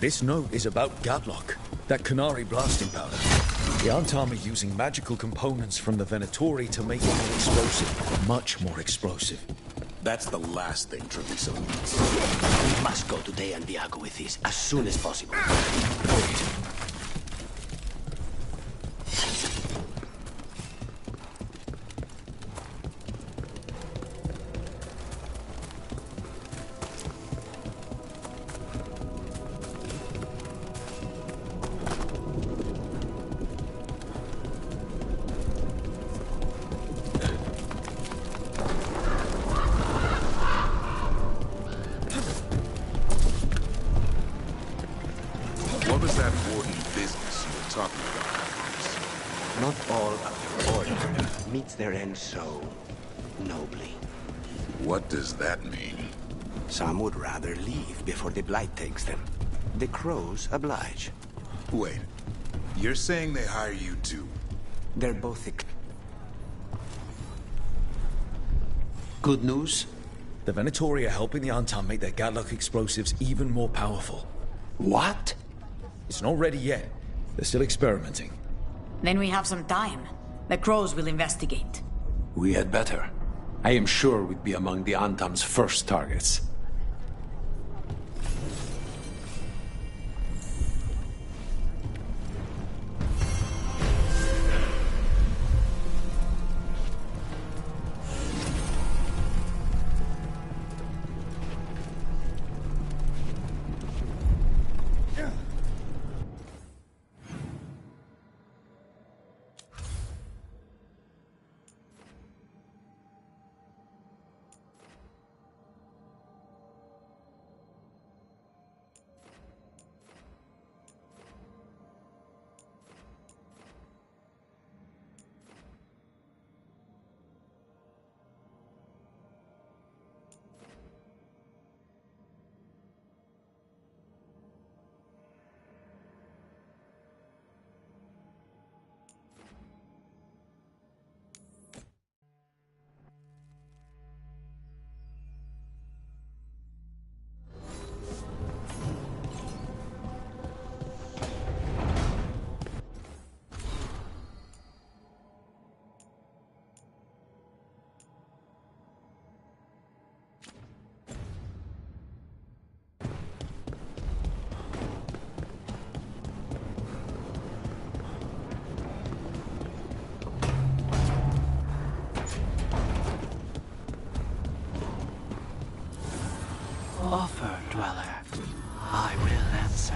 [SPEAKER 3] This note is about Gatlock, that Canary blasting powder. The Antam are using magical components from the Venatori to make it more explosive. Much more explosive.
[SPEAKER 8] That's the last thing Treviso needs. We must go to De Andiago with this as soon as possible.
[SPEAKER 10] What was that warden business you were talking about?
[SPEAKER 9] Not all of the order meets their end so nobly.
[SPEAKER 10] What does that mean?
[SPEAKER 9] Some would rather leave before the blight takes them. The crows oblige.
[SPEAKER 10] Wait, you're saying they hire you too?
[SPEAKER 9] They're both good news?
[SPEAKER 3] The Venatori are helping the Antam make their Gatlock explosives even more powerful.
[SPEAKER 9] What?
[SPEAKER 3] It's not ready yet. They're still experimenting.
[SPEAKER 7] Then we have some time. The crows will investigate.
[SPEAKER 11] We had better. I am sure we'd be among the Antam's first targets.
[SPEAKER 9] Offer, dweller. I will answer.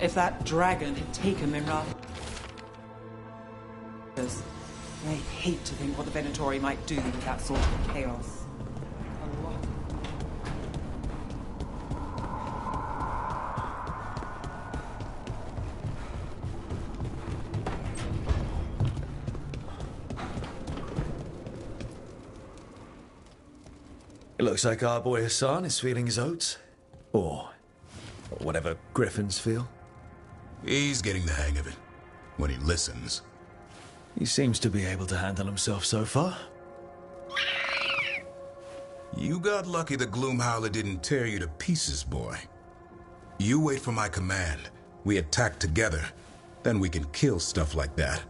[SPEAKER 5] If that dragon had taken Mimra... I hate to think what the Venatori might do with that sort of chaos.
[SPEAKER 3] It looks like our boy Hassan is feeling his oats. Or whatever griffins feel.
[SPEAKER 10] He's getting the hang of it. When he listens.
[SPEAKER 3] He seems to be able to handle himself so far.
[SPEAKER 10] You got lucky the Gloomhowler didn't tear you to pieces, boy. You wait for my command. We attack together. Then we can kill stuff like that.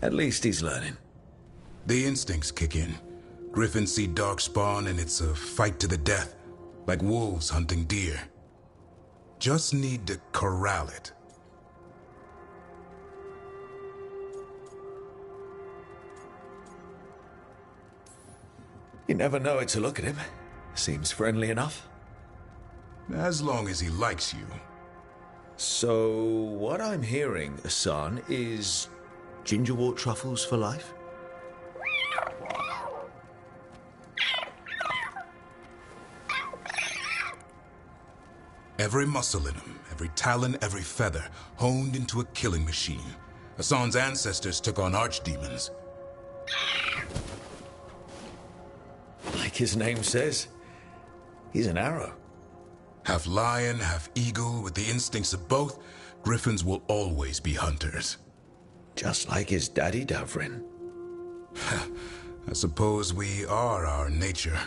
[SPEAKER 3] At least he's learning.
[SPEAKER 10] The instincts kick in. Griffins see darkspawn and it's a fight to the death. Like wolves hunting deer. Just need to corral it.
[SPEAKER 3] You never know it to look at him. Seems friendly enough.
[SPEAKER 10] As long as he likes you.
[SPEAKER 3] So, what I'm hearing, Hassan, is gingerwort truffles for life?
[SPEAKER 10] Every muscle in him, every talon, every feather, honed into a killing machine. Hassan's ancestors took on archdemons.
[SPEAKER 3] Like his name says, he's an arrow.
[SPEAKER 10] Half lion, half eagle, with the instincts of both, griffins will always be hunters.
[SPEAKER 3] Just like his daddy, Davrin.
[SPEAKER 10] I suppose we are our nature.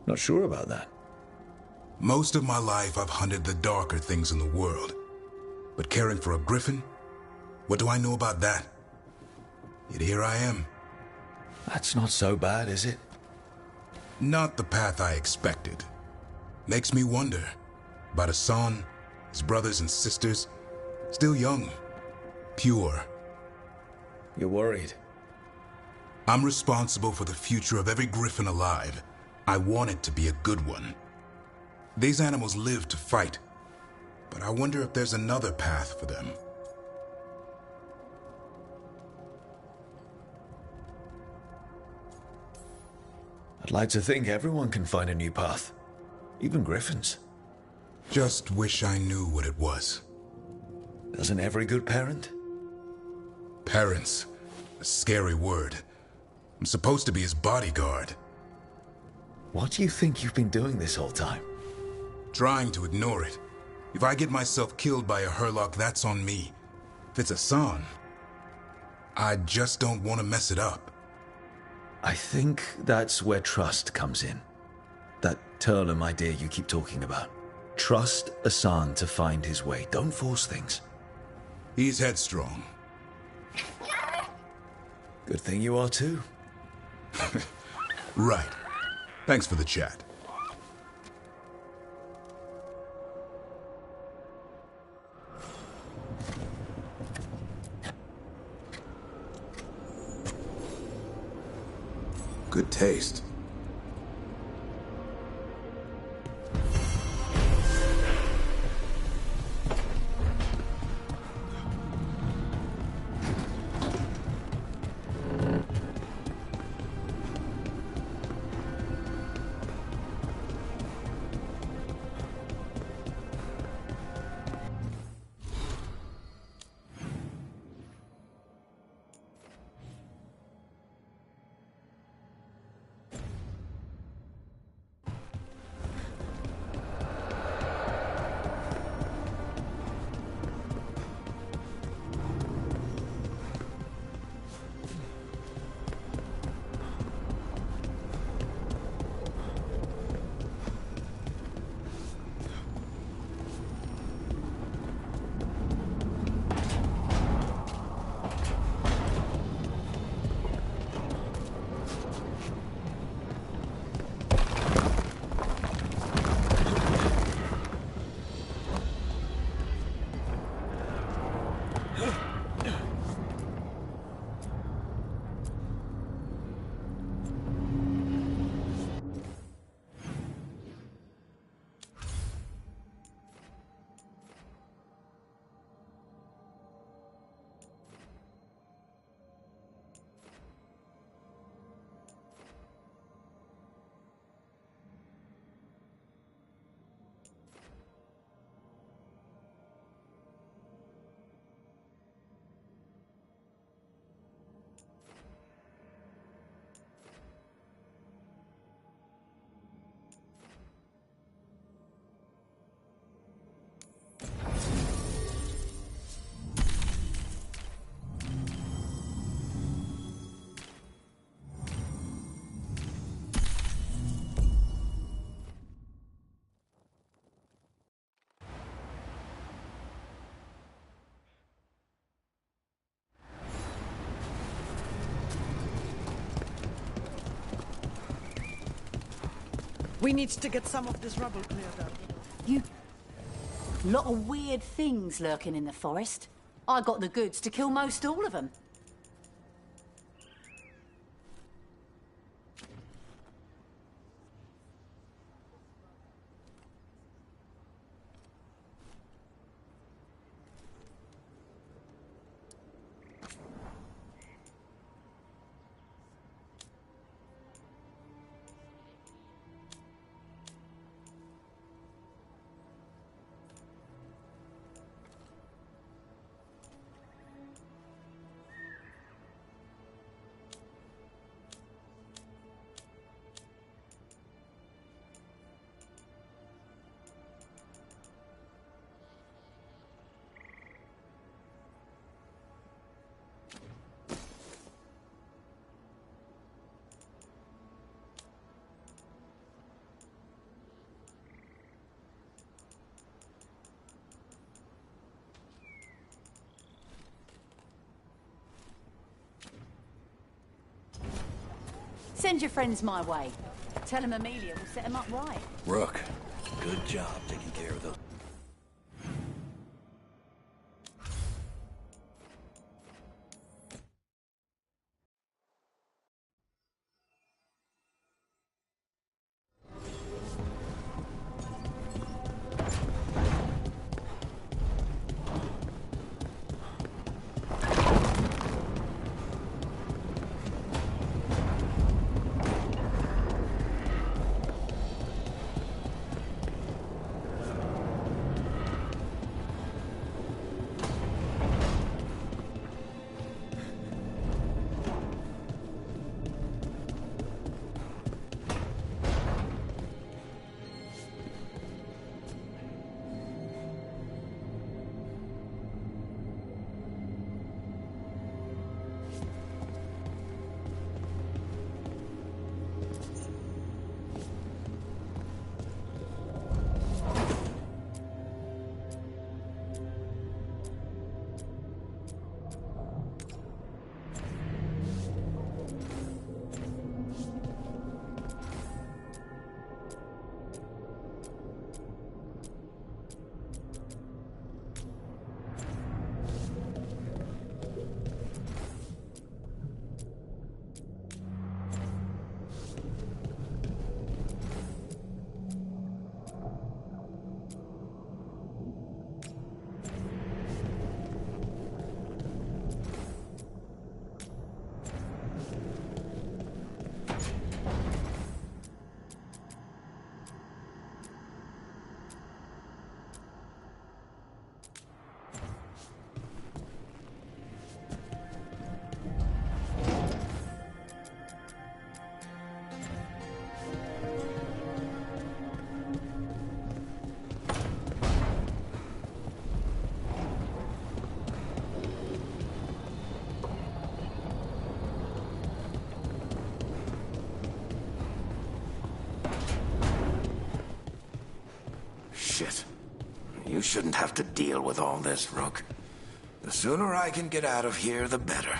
[SPEAKER 3] Not sure about that.
[SPEAKER 10] Most of my life I've hunted the darker things in the world. But caring for a griffin? What do I know about that? Yet here I am.
[SPEAKER 3] That's not so bad, is it?
[SPEAKER 10] Not the path I expected. Makes me wonder about Hassan, his brothers and sisters, still young, pure.
[SPEAKER 3] You're worried?
[SPEAKER 10] I'm responsible for the future of every griffin alive. I want it to be a good one. These animals live to fight, but I wonder if there's another path for them.
[SPEAKER 3] I'd like to think everyone can find a new path. Even griffins.
[SPEAKER 10] Just wish I knew what it was.
[SPEAKER 3] Doesn't every good parent?
[SPEAKER 10] Parents. A scary word. I'm supposed to be his bodyguard.
[SPEAKER 3] What do you think you've been doing this whole time?
[SPEAKER 10] Trying to ignore it. If I get myself killed by a Hurlock, that's on me. If it's Hassan, I just don't want to mess it up.
[SPEAKER 3] I think that's where trust comes in. That Turlum idea you keep talking about. Trust Hassan to find his way. Don't force things.
[SPEAKER 10] He's headstrong.
[SPEAKER 3] Good thing you are too.
[SPEAKER 10] Right. Thanks for the chat. Good taste.
[SPEAKER 12] We need to get some of this rubble cleared up.
[SPEAKER 16] You... Lot of weird things lurking in the forest. I got the goods to kill most all of them. Send your friends my way. Tell them Amelia will set them up right.
[SPEAKER 8] Rook, good job taking care of those.
[SPEAKER 9] Shit. You shouldn't have to deal with all this, Rook. The sooner I can get out of here, the better.